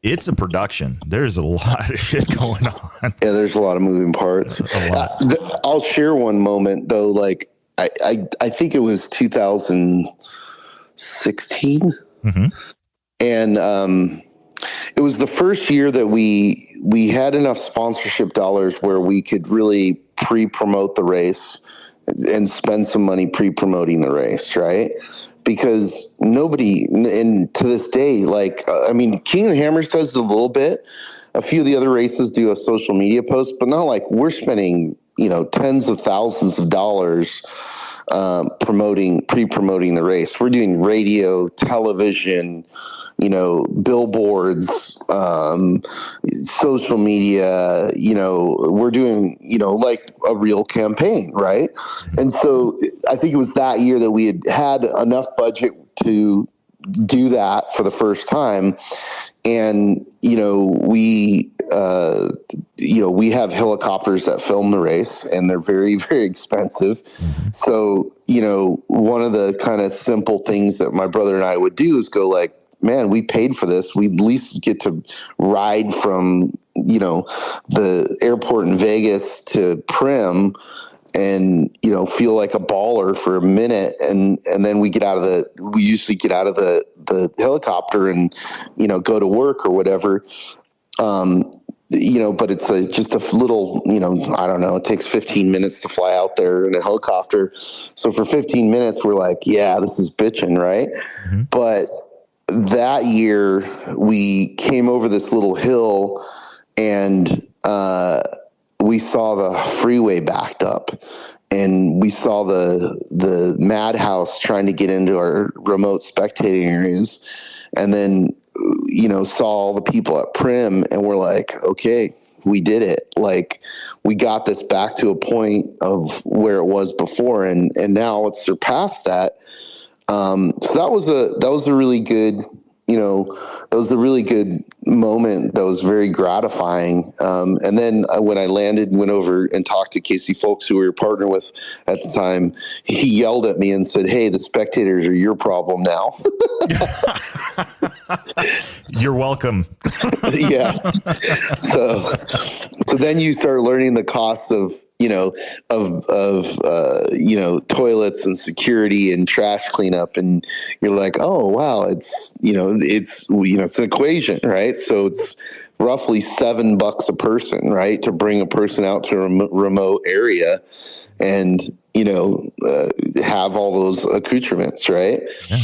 It's a production. There's a lot of shit going on. Yeah, there's a lot of moving parts. I'll share one moment though. Like I think it was 2016, and it was the first year that we had enough sponsorship dollars where we could really pre-promote the race and spend some money pre-promoting the race, right? Because nobody, and to this day, King of the Hammers does it a little bit. A few of the other races do a social media post, but not like we're spending, tens of thousands of dollars pre-promoting the race. We're doing radio, television, billboards, social media, we're doing, like a real campaign. Right. And so I think it was that year that we had enough budget to do that for the first time. And, we have helicopters that film the race, and they're very, very expensive. So, one of the kind of simple things that my brother and I would do is go like, man, we paid for this. We at least get to ride from, the airport in Vegas to Prim and, feel like a baller for a minute. And then we usually get out of the helicopter and, go to work or whatever. But it's just a little, I don't know, it takes 15 minutes to fly out there in a helicopter. So for 15 minutes, we're like, yeah, this is bitching. Right. But that year we came over this little hill and we saw the freeway backed up, and we saw the madhouse trying to get into our remote spectating areas, and then saw all the people at Prim, and we're like, okay, we did it. Like, we got this back to a point of where it was before, and now it's surpassed that. So that was a really good, that was a really good moment. That was very gratifying. And then when I landed and went over and talked to Casey Folks, who we were partner with at the time, he yelled at me and said, "Hey, the spectators are your problem now." You're welcome. Yeah. So then you start learning the costs of, toilets and security and trash cleanup. And you're like, oh, wow, it's an equation, right? So it's roughly $7 a person, right, to bring a person out to a remote area and, have all those accoutrements, right? Yeah.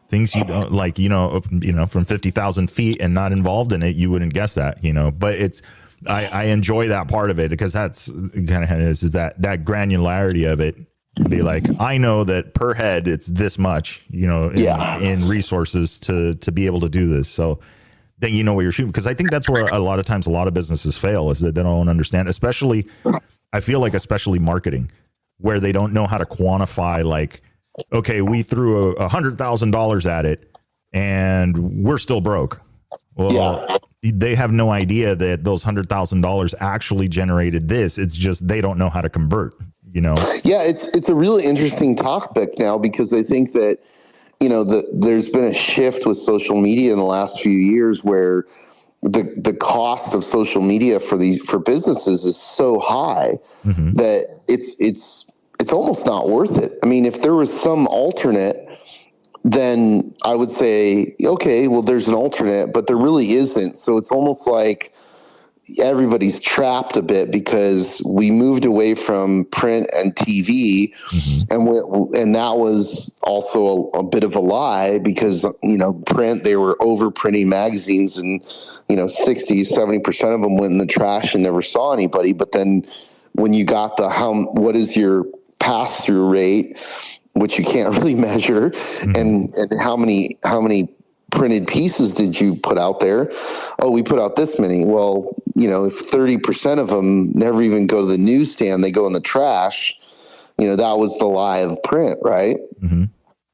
Things you don't like, from 50,000 feet and not involved in it, you wouldn't guess that, but I enjoy that part of it, because that's kind of is that granularity of it. Be like, I know that per head it's this much, in resources to be able to do this. So then you know what you're shooting, because I think that's where a lot of times a lot of businesses fail, is that they don't understand, especially marketing, where they don't know how to quantify, like, okay, we threw $100,000 at it and we're still broke. Well, they have no idea that those $100,000 actually generated this. It's just they don't know how to convert, Yeah, it's a really interesting topic now, because I think that there's been a shift with social media in the last few years where the cost of social media for businesses is so high that it's almost not worth it. I mean, if there was some alternate, then I would say, okay, well, there's an alternate, but there really isn't. So it's almost like, everybody's trapped a bit because we moved away from print and TV, and that was also a bit of a lie because, print, they were overprinting magazines, and 60-70% of them went in the trash and never saw anybody. But then when you got what is your pass-through rate, which you can't really measure, and how many printed pieces did you put out there? Oh, we put out this many. Well, if 30% of them never even go to the newsstand, they go in the trash, that was the lie of print, right?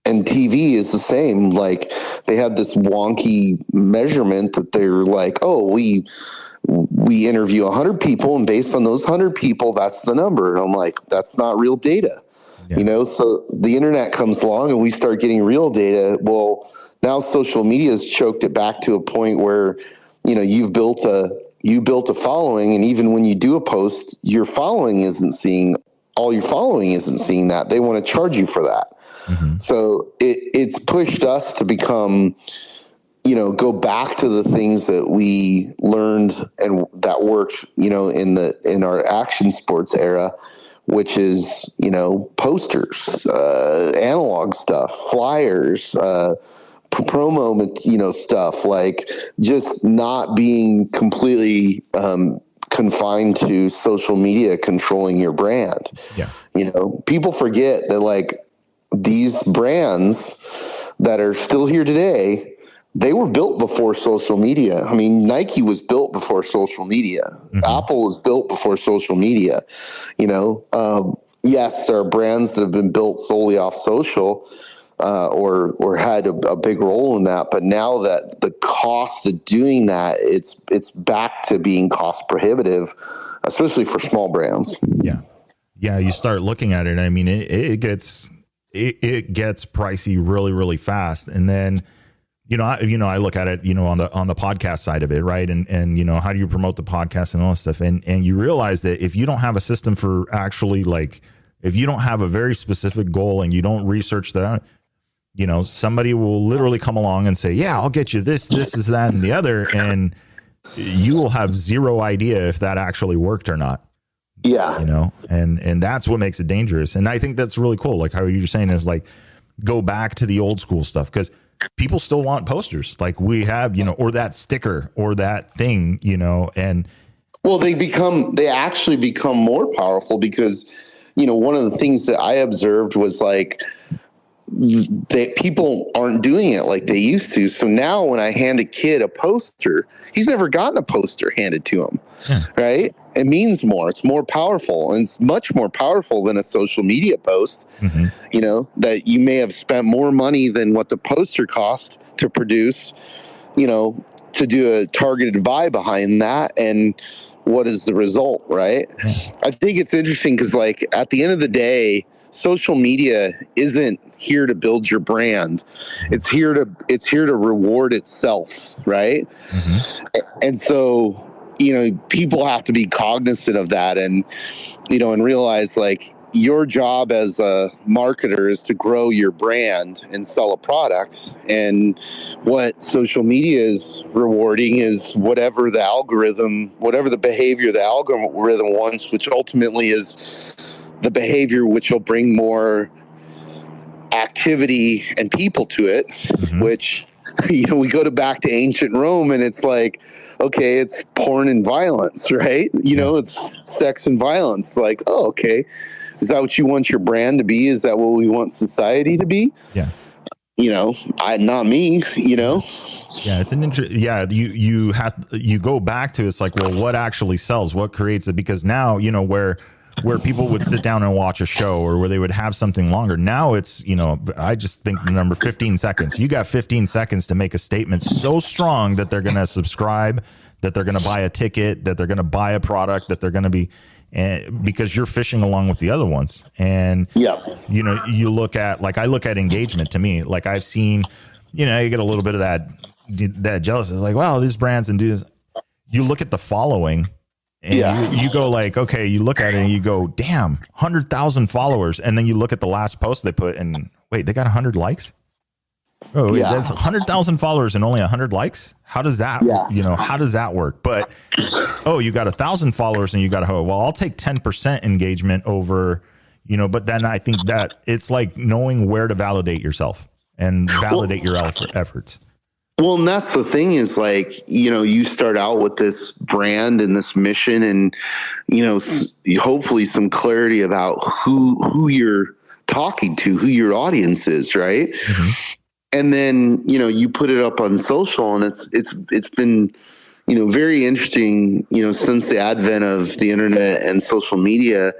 And TV is the same. Like, they have this wonky measurement that they're like, oh, we interview 100 people, and based on those 100 people, that's the number. And I'm like, that's not real data. So the internet comes along and we start getting real data. Well, now social media has choked it back to a point where, you built a following, and even when you do a post, your following isn't seeing that. They want to charge you for that. So it's pushed us to become, go back to the things that we learned and that worked, in our action sports era, which is, posters, analog stuff, flyers, promo, stuff, like just not being completely confined to social media controlling your brand. People forget that, like, these brands that are still here today, they were built before social media. I mean, Nike was built before social media. Apple was built before social media. Yes, there are brands that have been built solely off social, or had a big role in that. But now that the cost of doing that, it's back to being cost prohibitive, especially for small brands. Yeah. You start looking at it. I mean, it gets pricey really, really fast. And then, I look at it, on the podcast side of it, right? And how do you promote the podcast and all this stuff? And you realize that if you don't have a system for actually, like, if you don't have a very specific goal and you don't research that, somebody will literally come along and say, yeah, I'll get you this, is that, and the other. And you will have zero idea if that actually worked or not. Yeah. And that's what makes it dangerous. And I think that's really cool. Like how you're saying is, like, go back to the old school stuff, because people still want posters like we have, or that sticker or that thing, and well, they actually become more powerful because, one of the things that I observed was, like, that people aren't doing it like they used to. So now when I hand a kid a poster, he's never gotten a poster handed to him. Right? It means more. It's more powerful, and it's much more powerful than a social media post. That you may have spent more money than what the poster cost to produce, to do a targeted buy behind that. And what is the result, right? I think it's interesting because, like, at the end of the day, social media isn't here to build your brand. It's here to reward itself, right? And so, people have to be cognizant of that, and realize, like, your job as a marketer is to grow your brand and sell a product. And what social media is rewarding is whatever the behavior the algorithm wants, which ultimately is the behavior which will bring more activity and people to it, which, we go back to ancient Rome, and it's like, okay, it's porn and violence, right? It's sex and violence. Like, oh, okay. Is that what you want your brand to be? Is that what we want society to be? Yeah. Not me, Yeah, it's an you go back to, it's like, well, what actually sells? What creates it? Because now, where people would sit down and watch a show, or where they would have something longer. Now it's, I just think the number 15 seconds. You got 15 seconds to make a statement so strong that they're going to subscribe, that they're going to buy a ticket, that they're going to buy a product, that they're going to be, because you're fishing along with the other ones. And, you look at, like, I look at engagement. To me, like, I've seen, you get a little bit of that jealous. It's like, well, these brands and do this. You look at the following, and you go, like, okay, you look at it and you go, damn, 100,000 followers. And then you look at the last post they put, and wait, they got 100 likes. Oh, Yeah. that's 100,000 followers and only 100 likes. How does that, Yeah. how does that work? But, oh, you got 1,000 followers and you got well, I'll take 10% engagement over, but then I think that it's like knowing where to validate yourself and validate your efforts. Well, and that's the thing is like, you start out with this brand and this mission and, hopefully some clarity about who you're talking to, who your audience is. Right. Mm-hmm. And then, you put it up on social and it's been, very interesting, since the advent of the internet and social media,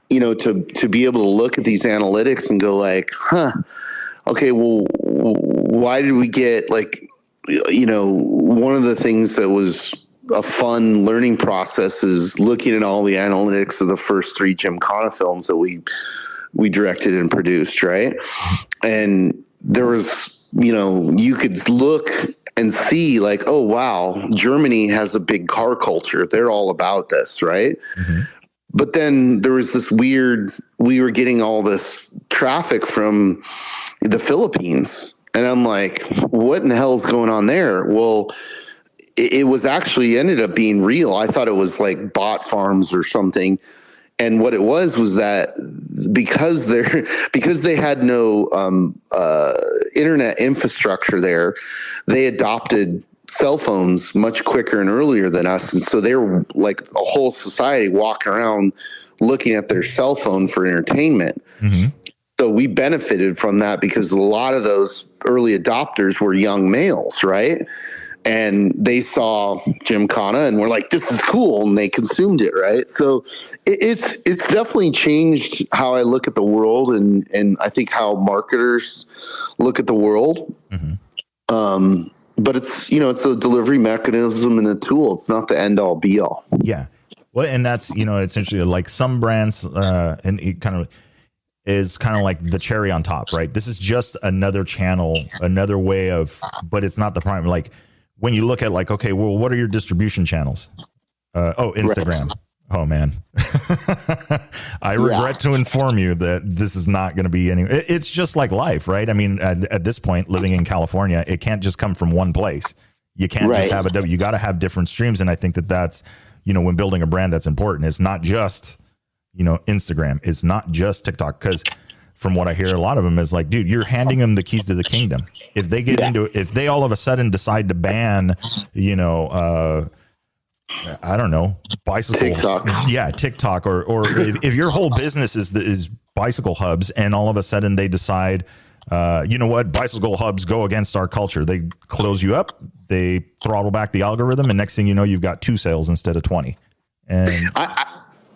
to be able to look at these analytics and go like, okay, well, why did we get like, one of the things that was a fun learning process is looking at all the analytics of the first 3 Gymkhana films that we directed and produced. Right. And there was, you could look and see like, oh, wow, Germany has a big car culture. They're all about this. Right. Mm-hmm. But then there was this we were getting all this traffic from the Philippines. And I'm like, what in the hell is going on there? Well, it was actually ended up being real. I thought it was like bot farms or something. And what it was that because they had no internet infrastructure there, they adopted cell phones much quicker and earlier than us. And so they were like a whole society walking around looking at their cell phone for entertainment. Mm-hmm. So we benefited from that because a lot of those early adopters were young males, right? And they saw Gymkhana and were like, this is cool. And they consumed it. Right. So it's definitely changed how I look at the world and I think how marketers look at the world. Mm-hmm. But it's, it's a delivery mechanism and a tool. It's not the end all be all. Yeah. Well, and that's, essentially like some brands and it kind of is kind of like the cherry on top, right? This is just another channel, another way of, but it's not the prime. Like, when you look at like, okay, well, what are your distribution channels? Instagram. Right. Oh man. I regret to inform you that this is not going to be it's just like life, right? I mean, at this point, living in California, it can't just come from one place. You can't just have you got to have different streams. And I think that's, when building a brand, that's important. It's not just, Instagram. It's not just TikTok. Because from what I hear, a lot of them is like, dude, you're handing them the keys to the kingdom. If they get into it, if they all of a sudden decide to ban, I don't know, bicycle, TikTok, or if your whole business is bicycle hubs, and all of a sudden they decide, bicycle hubs go against our culture. They close you up, they throttle back the algorithm, and next thing you know, you've got 2 sales instead of 20. And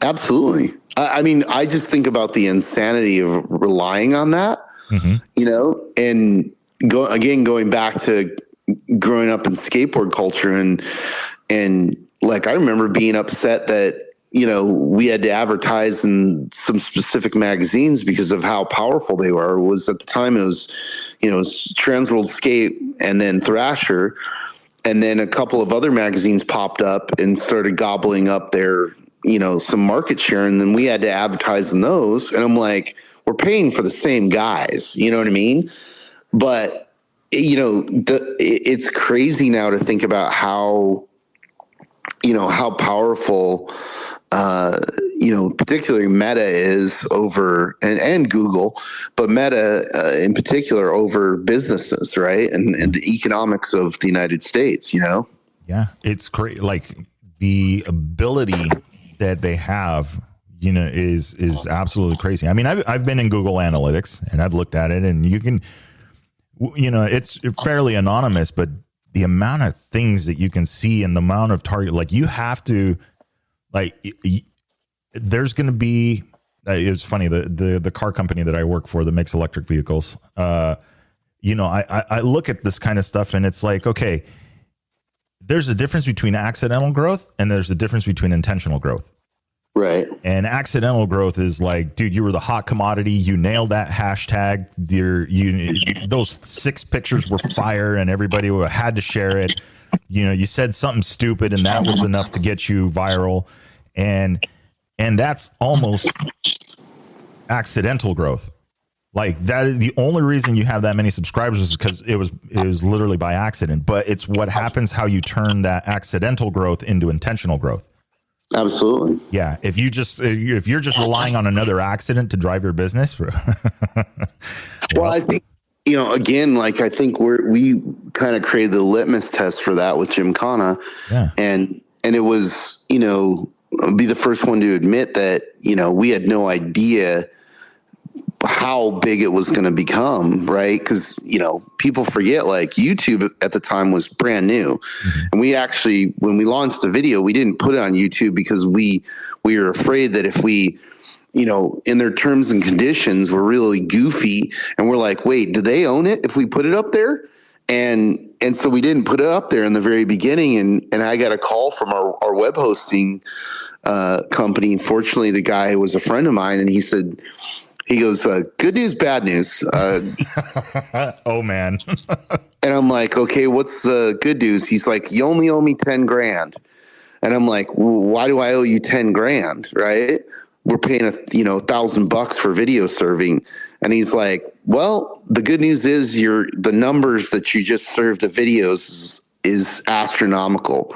absolutely. I mean, I just think about the insanity of relying on that, mm-hmm. And going back to growing up in skateboard culture and like, I remember being upset that, we had to advertise in some specific magazines because of how powerful they were. It was at the time, it was Transworld Skate and then Thrasher. And then a couple of other magazines popped up and started gobbling up their, some market share, and then we had to advertise in those. And I'm like, we're paying for the same guys, you know what I mean? But it's crazy now to think about how powerful, particularly Meta is over and Google, but Meta in particular over businesses, right? And the economics of the United States, Yeah, it's great. Like the ability that they have, is absolutely crazy. I mean, I've been in Google Analytics and I've looked at it, and you can, it's fairly anonymous, but the amount of things that you can see and the amount of target, like you have to, like, there's going to be, it's funny, the car company that I work for that makes electric vehicles, I look at this kind of stuff and it's like, okay, there's a difference between accidental growth and there's a difference between intentional growth. Right. And accidental growth is like, dude, you were the hot commodity. You nailed that hashtag. Those 6 pictures were fire and everybody had to share it. You said something stupid and that was enough to get you viral. And that's almost accidental growth. Like that is the only reason you have that many subscribers is because it was literally by accident. But it's what happens how you turn that accidental growth into intentional growth. Absolutely. Yeah. If you're just relying on another accident to drive your business. Well, I think, again, like I think we kind of created the litmus test for that with Gymkhana. Yeah. And it was, I'll be the first one to admit that, we had no idea how big it was going to become, right? Because, people forget, like, YouTube at the time was brand new. Mm-hmm. And we actually, when we launched the video, we didn't put it on YouTube because we were afraid that if we, in their terms and conditions were really goofy, and we're like, wait, do they own it if we put it up there? And so we didn't put it up there in the very beginning. And I got a call from our web hosting company. Fortunately, the guy was a friend of mine, and he goes, good news, bad news. Oh man. And I'm like, okay, what's the good news? He's like, you only owe me 10 grand. And I'm like, well, why do I owe you 10 grand? Right. We're paying $1,000 for video serving. And he's like, well, the good news is the numbers that you just served the videos is astronomical.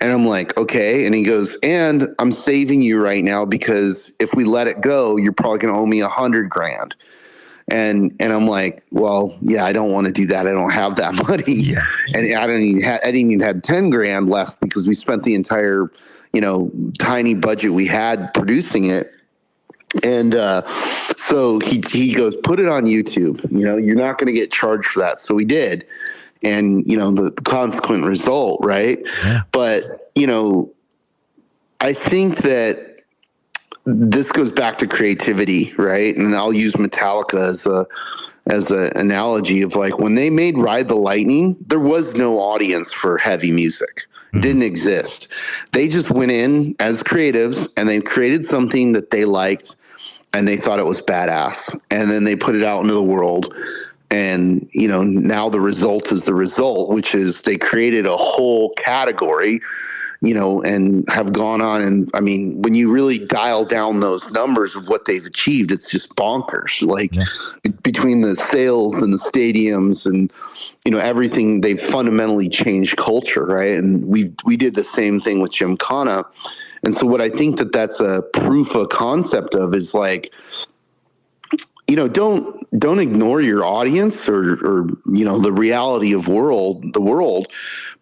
And I'm like, okay. And he goes, and I'm saving you right now because if we let it go, you're probably going to owe me 100 grand. And I'm like, well, yeah, I don't want to do that. I don't have that money. Yeah. And I didn't even have 10 grand left because we spent the entire, tiny budget we had producing it. And so he goes, put it on YouTube. You're not going to get charged for that. So we did. And, the consequent result, right? Yeah. But, I think that this goes back to creativity, right? And I'll use Metallica as an analogy of, like, when they made Ride the Lightning, there was no audience for heavy music. Mm-hmm. Didn't exist. They just went in as creatives and they created something that they liked and they thought it was badass. And then they put it out into the world. And, now the result is the result, which is they created a whole category, and have gone on. And I mean, when you really dial down those numbers of what they've achieved, it's just bonkers. Like between the sales and the stadiums and, everything, they've fundamentally changed culture. Right. And we did the same thing with Gymkhana. And so what I think that's a proof of concept of is, like, don't ignore your audience or the reality of the world,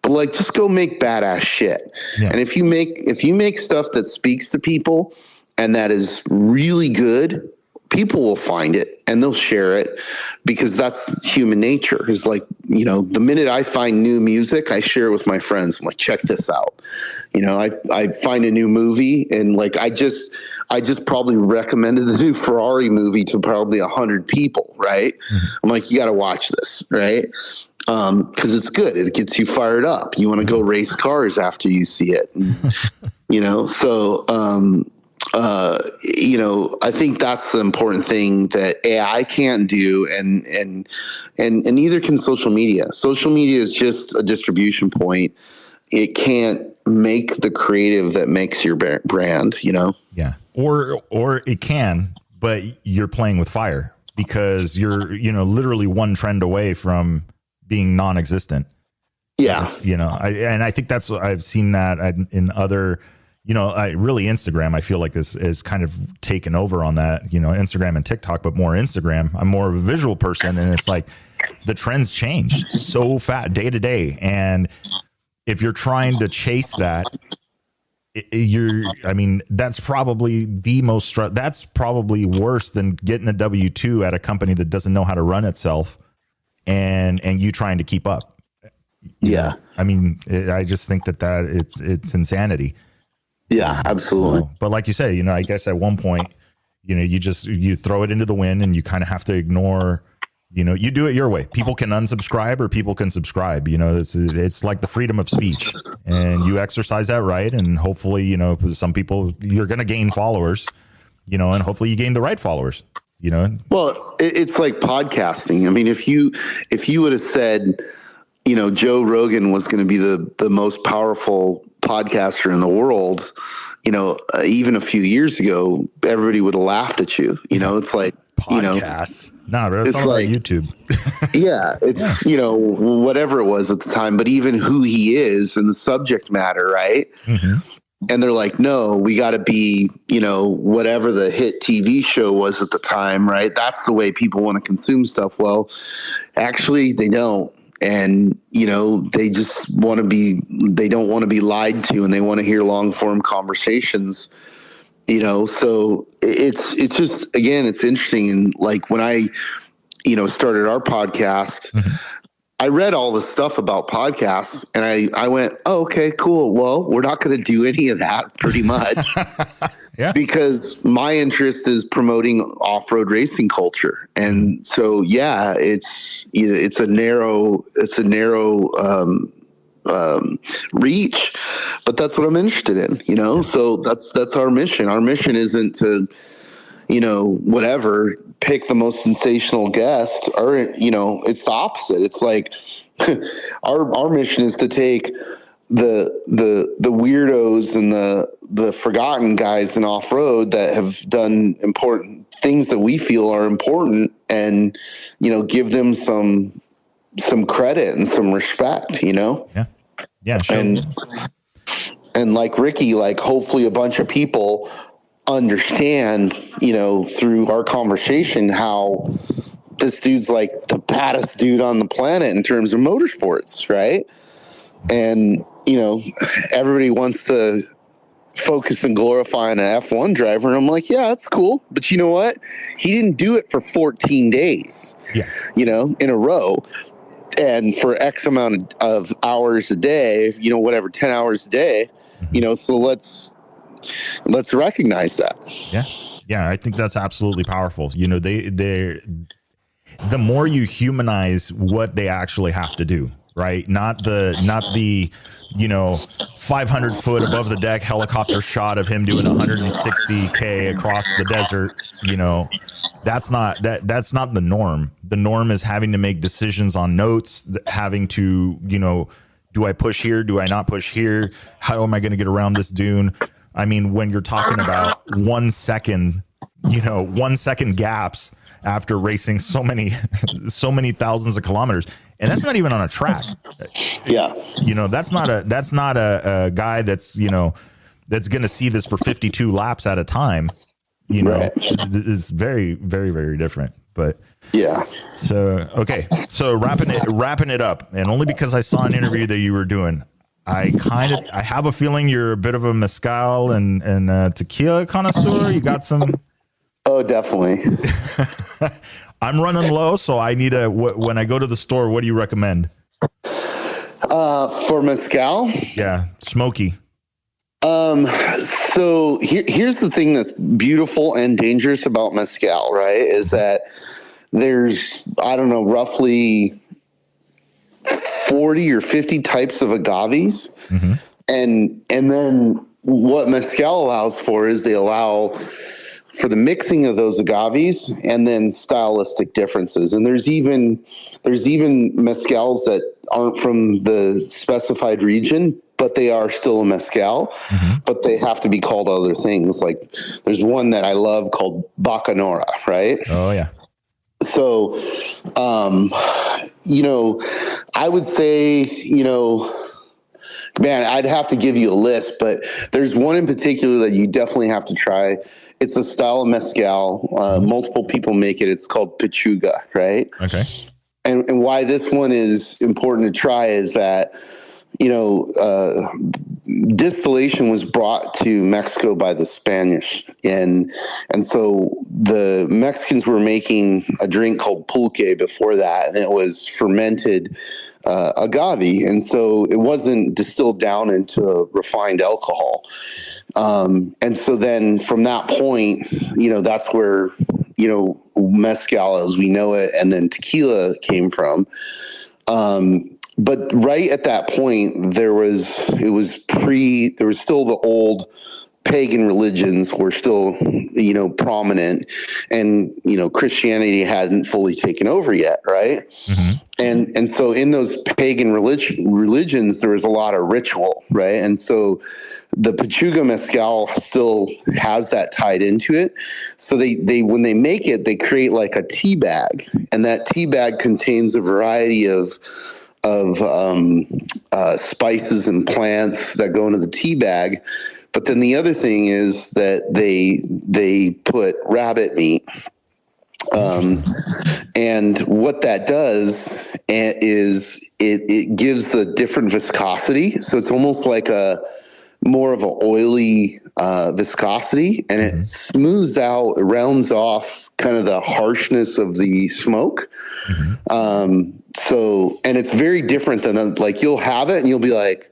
but, like, just go make badass shit. Yeah. And if you make stuff that speaks to people and that is really good, people will find it and they'll share it because that's human nature. Is like, the minute I find new music, I share it with my friends. I'm like, check this out. I find a new movie and, like, I just probably recommended the new Ferrari movie to probably 100 people. Right. Mm-hmm. I'm like, you got to watch this. Right. Cause it's good. It gets you fired up. You want to go race cars after you see it. So, I think that's the important thing that AI can't do, and neither can social media. Social media is just a distribution point. It can't make the creative that makes your brand. Yeah, or it can, but you're playing with fire because you're literally one trend away from being non-existent. Yeah, I think that's I've seen that in other. Really Instagram, I feel like this is kind of taken over on that, Instagram and TikTok, but more Instagram. I'm more of a visual person. And it's like the trends change so fast day to day. And if you're trying to chase that, that's probably that's probably worse than getting a W-2 at a company that doesn't know how to run itself and you trying to keep up. Yeah. I just think that it's insanity. Yeah, absolutely. So, but like you say, I guess at one point, you throw it into the wind and you kind of have to ignore, you do it your way. People can unsubscribe or people can subscribe, it's like the freedom of speech and you exercise that right. And hopefully, some people you're going to gain followers, and hopefully you gain the right followers, Well, it's like podcasting. I mean, if you would have said, Joe Rogan was going to be the most powerful podcaster in the world, even a few years ago, everybody would have laughed at you. It's like, Podcasts. No, but it's all like, about YouTube. yeah, it's, whatever it was at the time, but even who he is and the subject matter, right? Mm-hmm. And they're like, no, we got to be, whatever the hit TV show was at the time, right? That's the way people want to consume stuff. Well, actually, they don't. And, they just they don't want to be lied to, and they want to hear long form conversations, so it's just, again, it's interesting. And like when I, started our podcast, mm-hmm. I read all the stuff about podcasts and I went, oh, okay, cool. Well, we're not going to do any of that pretty much. Yeah. Because my interest is promoting off-road racing culture. And so, yeah, it's a narrow reach, but that's what I'm interested in, so that's our mission. Our mission isn't to, whatever, pick the most sensational guest, or, it's the opposite. It's like our mission is to take the weirdos and the forgotten guys in off-road that have done important things that we feel are important, and, give them some credit and some respect, Yeah, sure. And like Ricky, like hopefully a bunch of people understand, through our conversation, how this dude's like the baddest dude on the planet in terms of motorsports, right? And, everybody wants to focus and glorify an F1 driver. And I'm like, yeah, that's cool. But you know what? He didn't do it for 14 days, in a row. And for X amount of hours a day, 10 hours a day, so let's recognize that. Yeah. Yeah. I think that's absolutely powerful. The more you humanize what they actually have to do, right? Not the 500 foot above the deck helicopter shot of him doing 160K across the desert, that's not the norm. The norm is having to make decisions on notes, having to, do I push here? Do I not push here? How am I going to get around this dune? I mean, when you're talking about 1 second, 1 second gaps after racing so many thousands of kilometers, and that's not even on a track. Yeah. That's not a guy that's, that's going to see this for 52 laps at a time. Right. It's very, very, very different. But yeah. So, okay. So wrapping it up, and only because I saw an interview that you were doing, I have a feeling you're a bit of a mezcal and tequila connoisseur. You got some. Oh, definitely. I'm running low, so I need when I go to the store, what do you recommend? For mezcal? Yeah. Smoky. So here's the thing that's beautiful and dangerous about mezcal, right? Is that there's, I don't know, roughly 40 or 50 types of agaves. Mm-hmm. And then what mezcal allows for is they allow for the mixing of those agaves and then stylistic differences. And there's even mezcals that aren't from the specified region, but they are still a mezcal, mm-hmm. but they have to be called other things. Like there's one that I love called Bacanora, right? Oh yeah. So, I would say, man, I'd have to give you a list, but there's one in particular that you definitely have to try. It's a style of mezcal. Multiple people make it. It's called Pechuga, right? Okay. And why this one is important to try is that, distillation was brought to Mexico by the Spanish. And so the Mexicans were making a drink called pulque before that, and it was fermented agave. And so it wasn't distilled down into refined alcohol. And so then from that point, that's where, mezcal as we know it, and then tequila came from. But right at that point, there was still the old pagan religions were still, prominent, and, Christianity hadn't fully taken over yet. Right. Mm-hmm. And so in those pagan religions, there was a lot of ritual, right? And so the Pachuga mezcal still has that tied into it. So they when they make it, they create like a tea bag, and that tea bag contains a variety of spices and plants that go into the tea bag. But then the other thing is that they put rabbit meat. And what that does is it gives the different viscosity. So it's almost like a more of an oily viscosity, and it smooths out, it rounds off kind of the harshness of the smoke. So, and it's very different than like you'll have it and you'll be like,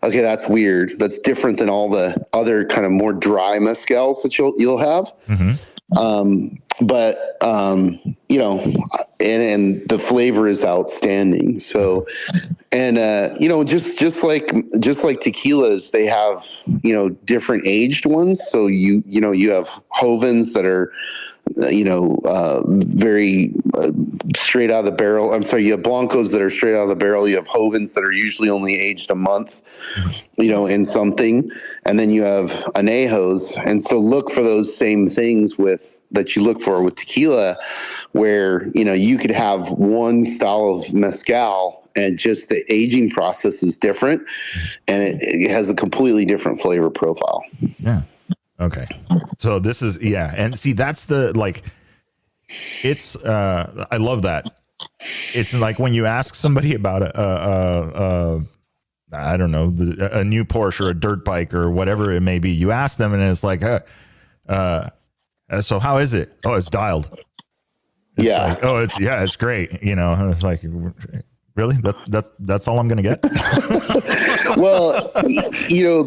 okay, that's weird. That's different than all the other kind of more dry mezcals that you'll have. But you know, and the flavor is outstanding. So, and you know, just like tequilas, they have, you know, different aged ones. So you know, you have Hovens that are, you know, very straight out of the barrel. I'm sorry, you have Blancos that are straight out of the barrel. You have Hovens that are usually only aged a month, you know, in something. And then you have Anejos. And so look for those same things that you look for with tequila, where, you know, you could have one style of mezcal and just the aging process is different, and it has a completely different flavor profile. Yeah. Okay. So this is, yeah. And see, that's the, like, it's, I love that. It's like when you ask somebody about I don't know, a new Porsche or a dirt bike or whatever it may be, you ask them and it's like, so how is it? Oh, it's dialed. It's like, oh, it's great. You know, and it's like, really? That's all I'm going to get. Well, you know,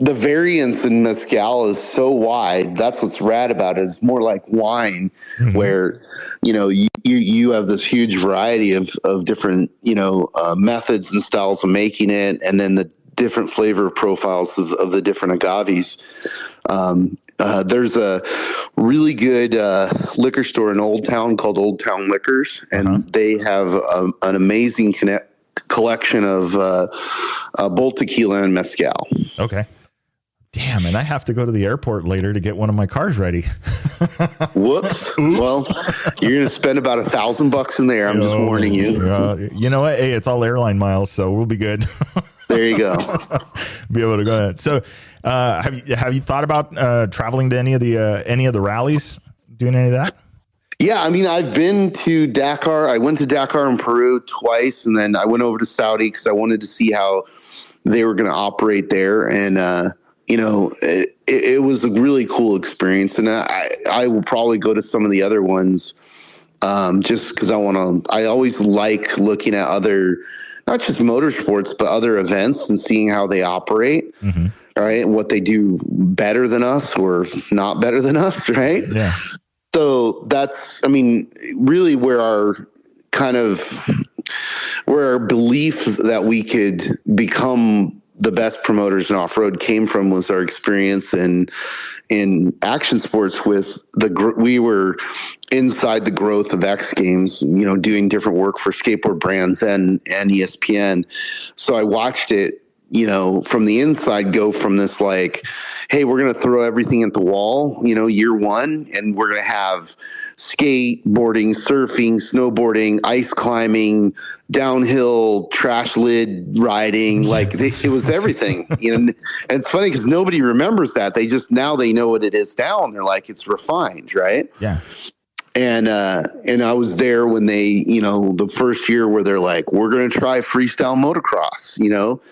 the variance in mezcal is so wide. That's what's rad about it. It's more like wine, where, you know, you have this huge variety of different, you know, methods and styles of making it, and then the different flavor profiles of the different agaves. There's a really good liquor store in Old Town called Old Town Liquors, and they have an amazing collection of both tequila and mezcal. Okay. Damn, and I have to go to the airport later to get one of my cars ready. Whoops. Well, you're going to spend about $1,000 in there. I'm just warning you. You know what? Hey, it's all airline miles, so we'll be good. There you go. Be able to go ahead. So, have you thought about traveling to any of the rallies, doing any of that? Yeah, I mean, I've been to Dakar. I went to Dakar in Peru twice, and then I went over to Saudi because I wanted to see how they were going to operate there. And you know, it was a really cool experience, and I will probably go to some of the other ones just because I always like looking at other, not just motorsports, but other events and seeing how they operate, right? And what they do better than us or not better than us, right? Yeah. So that's, I mean, really where our belief that we could become the best promoters in off-road came from was our experience in action sports with we were inside the growth of X Games, you know, doing different work for skateboard brands and ESPN. So I watched it, you know, from the inside go from this like, hey, we're going to throw everything at the wall, you know, year one, and we're going to have skateboarding, surfing, snowboarding, ice climbing, downhill, trash lid riding. Like it was everything, you know. And it's funny because nobody remembers that. Now they know what it is now, and they're like, it's refined, right? Yeah. And I was there when they, you know, the first year where they're like, we're going to try freestyle motocross, you know.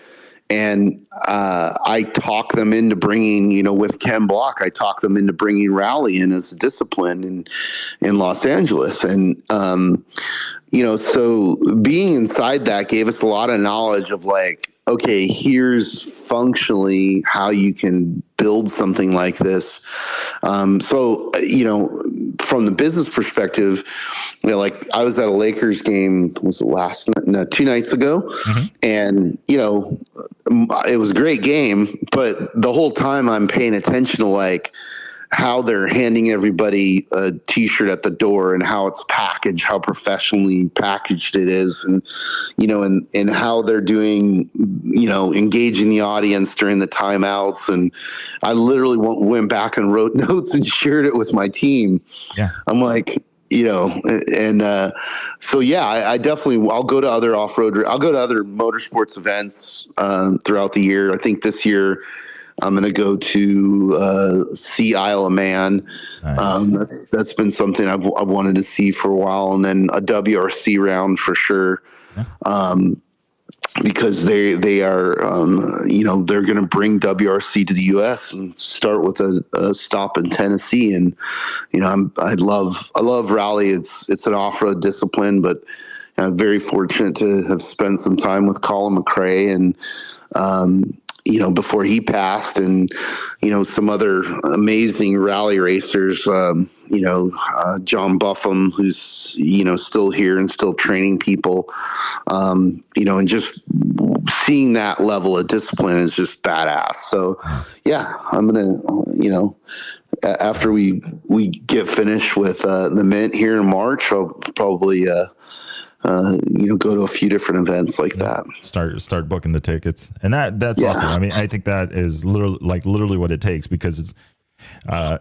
And I talked them into bringing, you know, with Ken Block, I talked them into bringing rally in as a discipline in Los Angeles. And, you know, so being inside that gave us a lot of knowledge of like, okay, here's functionally how you can build something like this. So, you know, from the business perspective, you know, like I was at a Lakers game, was it 2 nights ago? And, you know, it was a great game, but the whole time I'm paying attention to like, how they're handing everybody a t-shirt at the door and how it's packaged, how professionally packaged it is. And, and how they're doing, engaging the audience during the timeouts. And I literally went back and wrote notes and shared it with my team. Yeah. I'm like, I definitely, I'll go to other I'll go to other motorsports events throughout the year. I think this year I'm going to go to see Isle of Man. Nice. That's been something I've wanted to see for a while, and then a WRC round for sure. Yeah. Because they are, they're going to bring WRC to the U.S. and start with a stop in Tennessee. And, I love rally. It's an off-road discipline, but I'm very fortunate to have spent some time with Colin McRae and, before he passed, and, some other amazing rally racers, John Buffum, who's, still here and still training people, and just seeing that level of discipline is just badass. So yeah, I'm going to, after we get finished with the Mint here in March, I'll probably, go to a few different events like that. Start booking the tickets. And that's awesome. I mean, I think that is literally what it takes, because it's,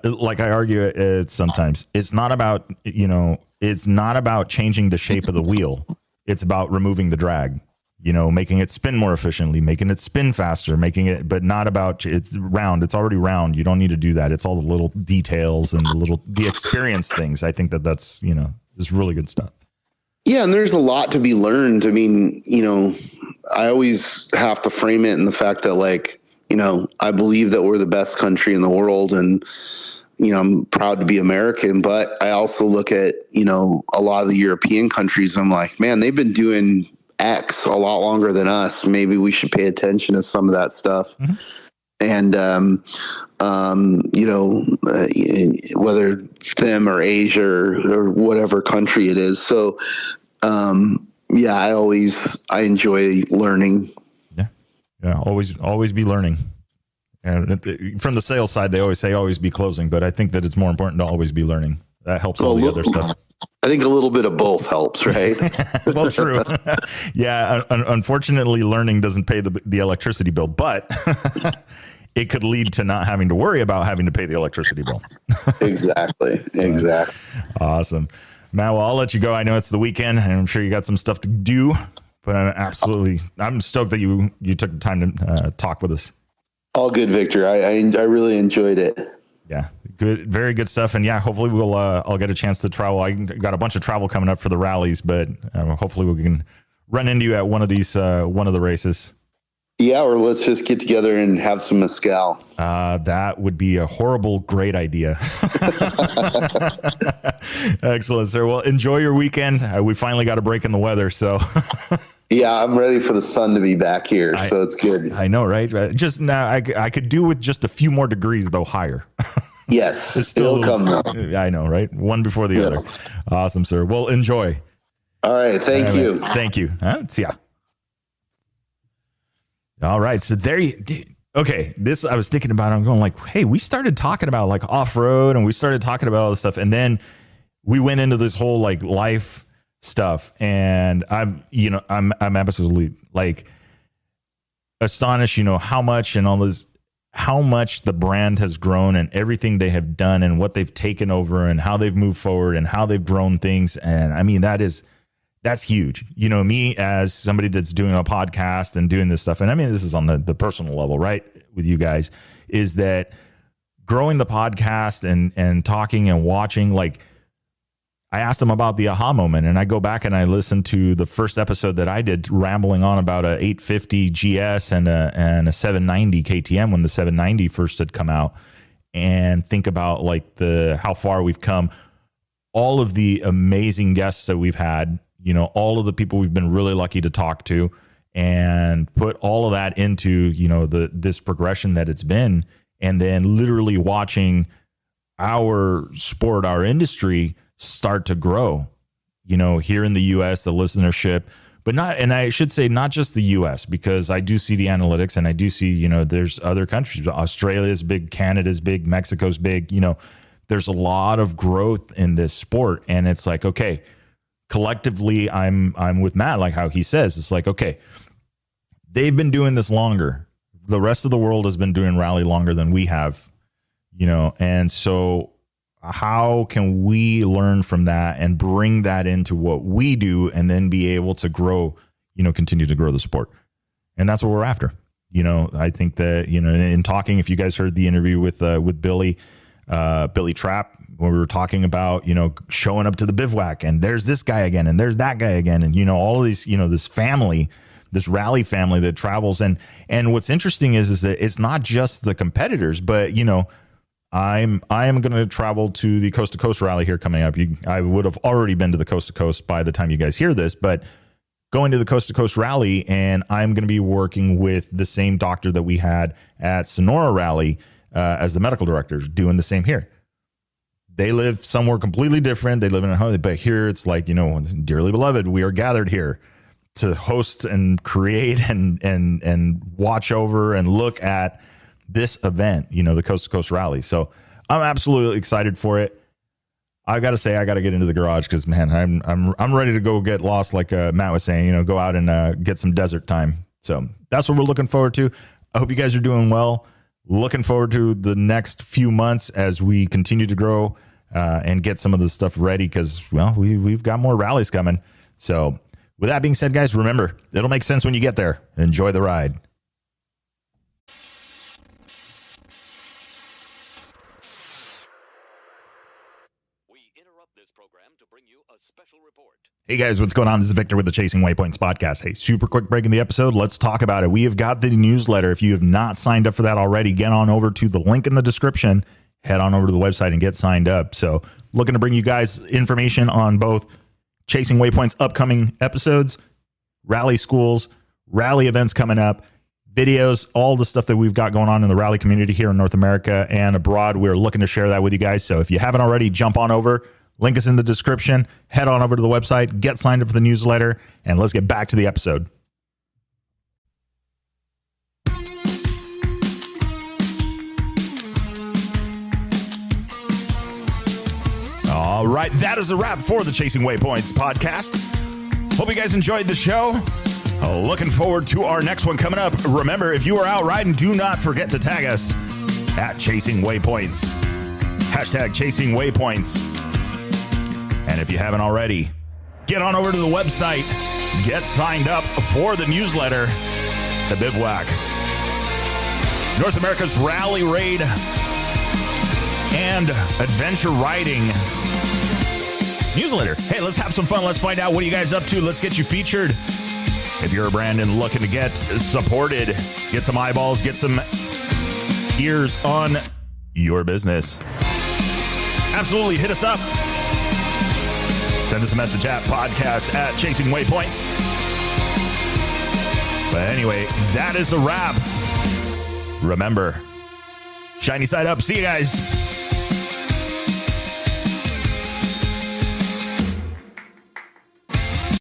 like I argue it sometimes, it's not about, it's not about changing the shape of the wheel. It's about removing the drag, making it spin more efficiently, making it spin faster, but not about, it's round. It's already round. You don't need to do that. It's all the little details and the experience things. I think that's, is really good stuff. Yeah. And there's a lot to be learned. I mean, I always have to frame it in the fact that, like, I believe that we're the best country in the world, and, I'm proud to be American, but I also look at, a lot of the European countries. And I'm like, man, they've been doing X a lot longer than us. Maybe we should pay attention to some of that stuff. Mm-hmm. And, whether them or Asia or whatever country it is. So, I enjoy learning. Yeah. Always be learning. And from the sales side, they always say, always be closing, but I think that it's more important to always be learning. That helps all the other stuff. I think a little bit of both helps, right? Well, true. Yeah. Unfortunately, learning doesn't pay the electricity bill, but it could lead to not having to worry about having to pay the electricity bill. Exactly. Awesome. Matt, well, I'll let you go. I know it's the weekend, and I'm sure you got some stuff to do, but I'm stoked that you took the time to talk with us. All good, Victor. I really enjoyed it. Yeah, good, very good stuff. And yeah, hopefully I'll get a chance to travel. I got a bunch of travel coming up for the rallies, but hopefully we can run into you at one of the races. Yeah, or let's just get together and have some mezcal. That would be a great idea. Excellent, sir. Well, enjoy your weekend. We finally got a break in the weather, so. Yeah, I'm ready for the sun to be back here, so it's good. I know, right? Just now, I could do with just a few more degrees, though, higher. Yes, it'll come though. I know, right? One before the other. Awesome, sir. Well, enjoy. All right, thank you. Thank you. See ya. All right, so there you. Okay, this I was thinking about. I'm going like, hey, we started talking about like off road, and we started talking about all this stuff, and then we went into this whole like life stuff, and I'm absolutely like astonished, how much and all this, how much the brand has grown and everything they have done and what they've taken over and how they've moved forward and how they've grown things. And I mean, that's huge. Me as somebody that's doing a podcast and doing this stuff, and I mean, this is on the personal level, right? With you guys, is that growing the podcast and talking and watching, like, I asked him about the aha moment, and I go back and I listen to the first episode that I did, rambling on about a 850 GS and a 790 KTM when the 790 first had come out, and think about like how far we've come, all of the amazing guests that we've had, all of the people we've been really lucky to talk to, and put all of that into, this progression that it's been, and then literally watching our sport, our industry start to grow, here in the US, the listenership, but not, and I should say not just the US, because I do see the analytics and I do see, you know, there's other countries. Australia is big, Canada's big, Mexico's big, you know, there's a lot of growth in this sport. And it's like, okay, collectively, I'm with Matt, like how he says, it's like, okay, they've been doing this longer. The rest of the world has been doing rally longer than we have, you know, and so how can we learn from that and bring that into what we do and then be able to grow, you know, continue to grow the sport? And that's what we're after. You know, I think that, you know, in talking, if you guys heard the interview with Billy Trapp, when we were talking about, you know, showing up to the bivouac and there's this guy again and there's that guy again. And, you know, all of these, you know, this family, this rally family that travels. And what's interesting is that it's not just the competitors, but, you know, I am going to travel to the Coast2Coast Rally here coming up. I would have already been to the Coast2Coast by the time you guys hear this, but going to the Coast2Coast Rally, and I'm going to be working with the same doctor that we had at Sonora Rally as the medical director, doing the same here. They live somewhere completely different. They live in a home, but here it's like, you know, dearly beloved, we are gathered here to host and create and watch over and look at this event, you know, the Coast2Coast Rally. So I'm absolutely excited for it. I got to say, I got to get into the garage because, man, I'm ready to go get lost, like Matt was saying, you know, go out and get some desert time. So that's what we're looking forward to. I hope you guys are doing well. Looking forward to the next few months as we continue to grow and get some of the stuff ready because, well, we've got more rallies coming. So with that being said, guys, remember, it'll make sense when you get there. Enjoy the ride. Hey guys, what's going on? This is Victor with the Chasing Waypoints podcast. Hey, super quick break in the episode. Let's talk about it. We have got the newsletter. If you have not signed up for that already, get on over to the link in the description. Head on over to the website and get signed up. So looking to bring you guys information on both Chasing Waypoints upcoming episodes, rally schools, rally events coming up, videos, all the stuff that we've got going on in the rally community here in North America and abroad. We're looking to share that with you guys. So if you haven't already, jump on over. Link is in the description. Head on over to the website, get signed up for the newsletter, and let's get back to the episode. All right, that is a wrap for the Chasing Waypoints podcast. Hope you guys enjoyed the show. Looking forward to our next one coming up. Remember, if you are out riding, do not forget to tag us at Chasing Waypoints. Hashtag Chasing Waypoints. And if you haven't already, get on over to the website, get signed up for the newsletter, the Bivouac, North America's rally raid and adventure riding newsletter. Hey, let's have some fun. Let's find out what are you guys up to. Let's get you featured. If you're a brand and looking to get supported, get some eyeballs, get some ears on your business. Absolutely, hit us up. Send us a message at podcast at Chasing Waypoints. But anyway, that is a wrap. Remember, shiny side up. See you guys.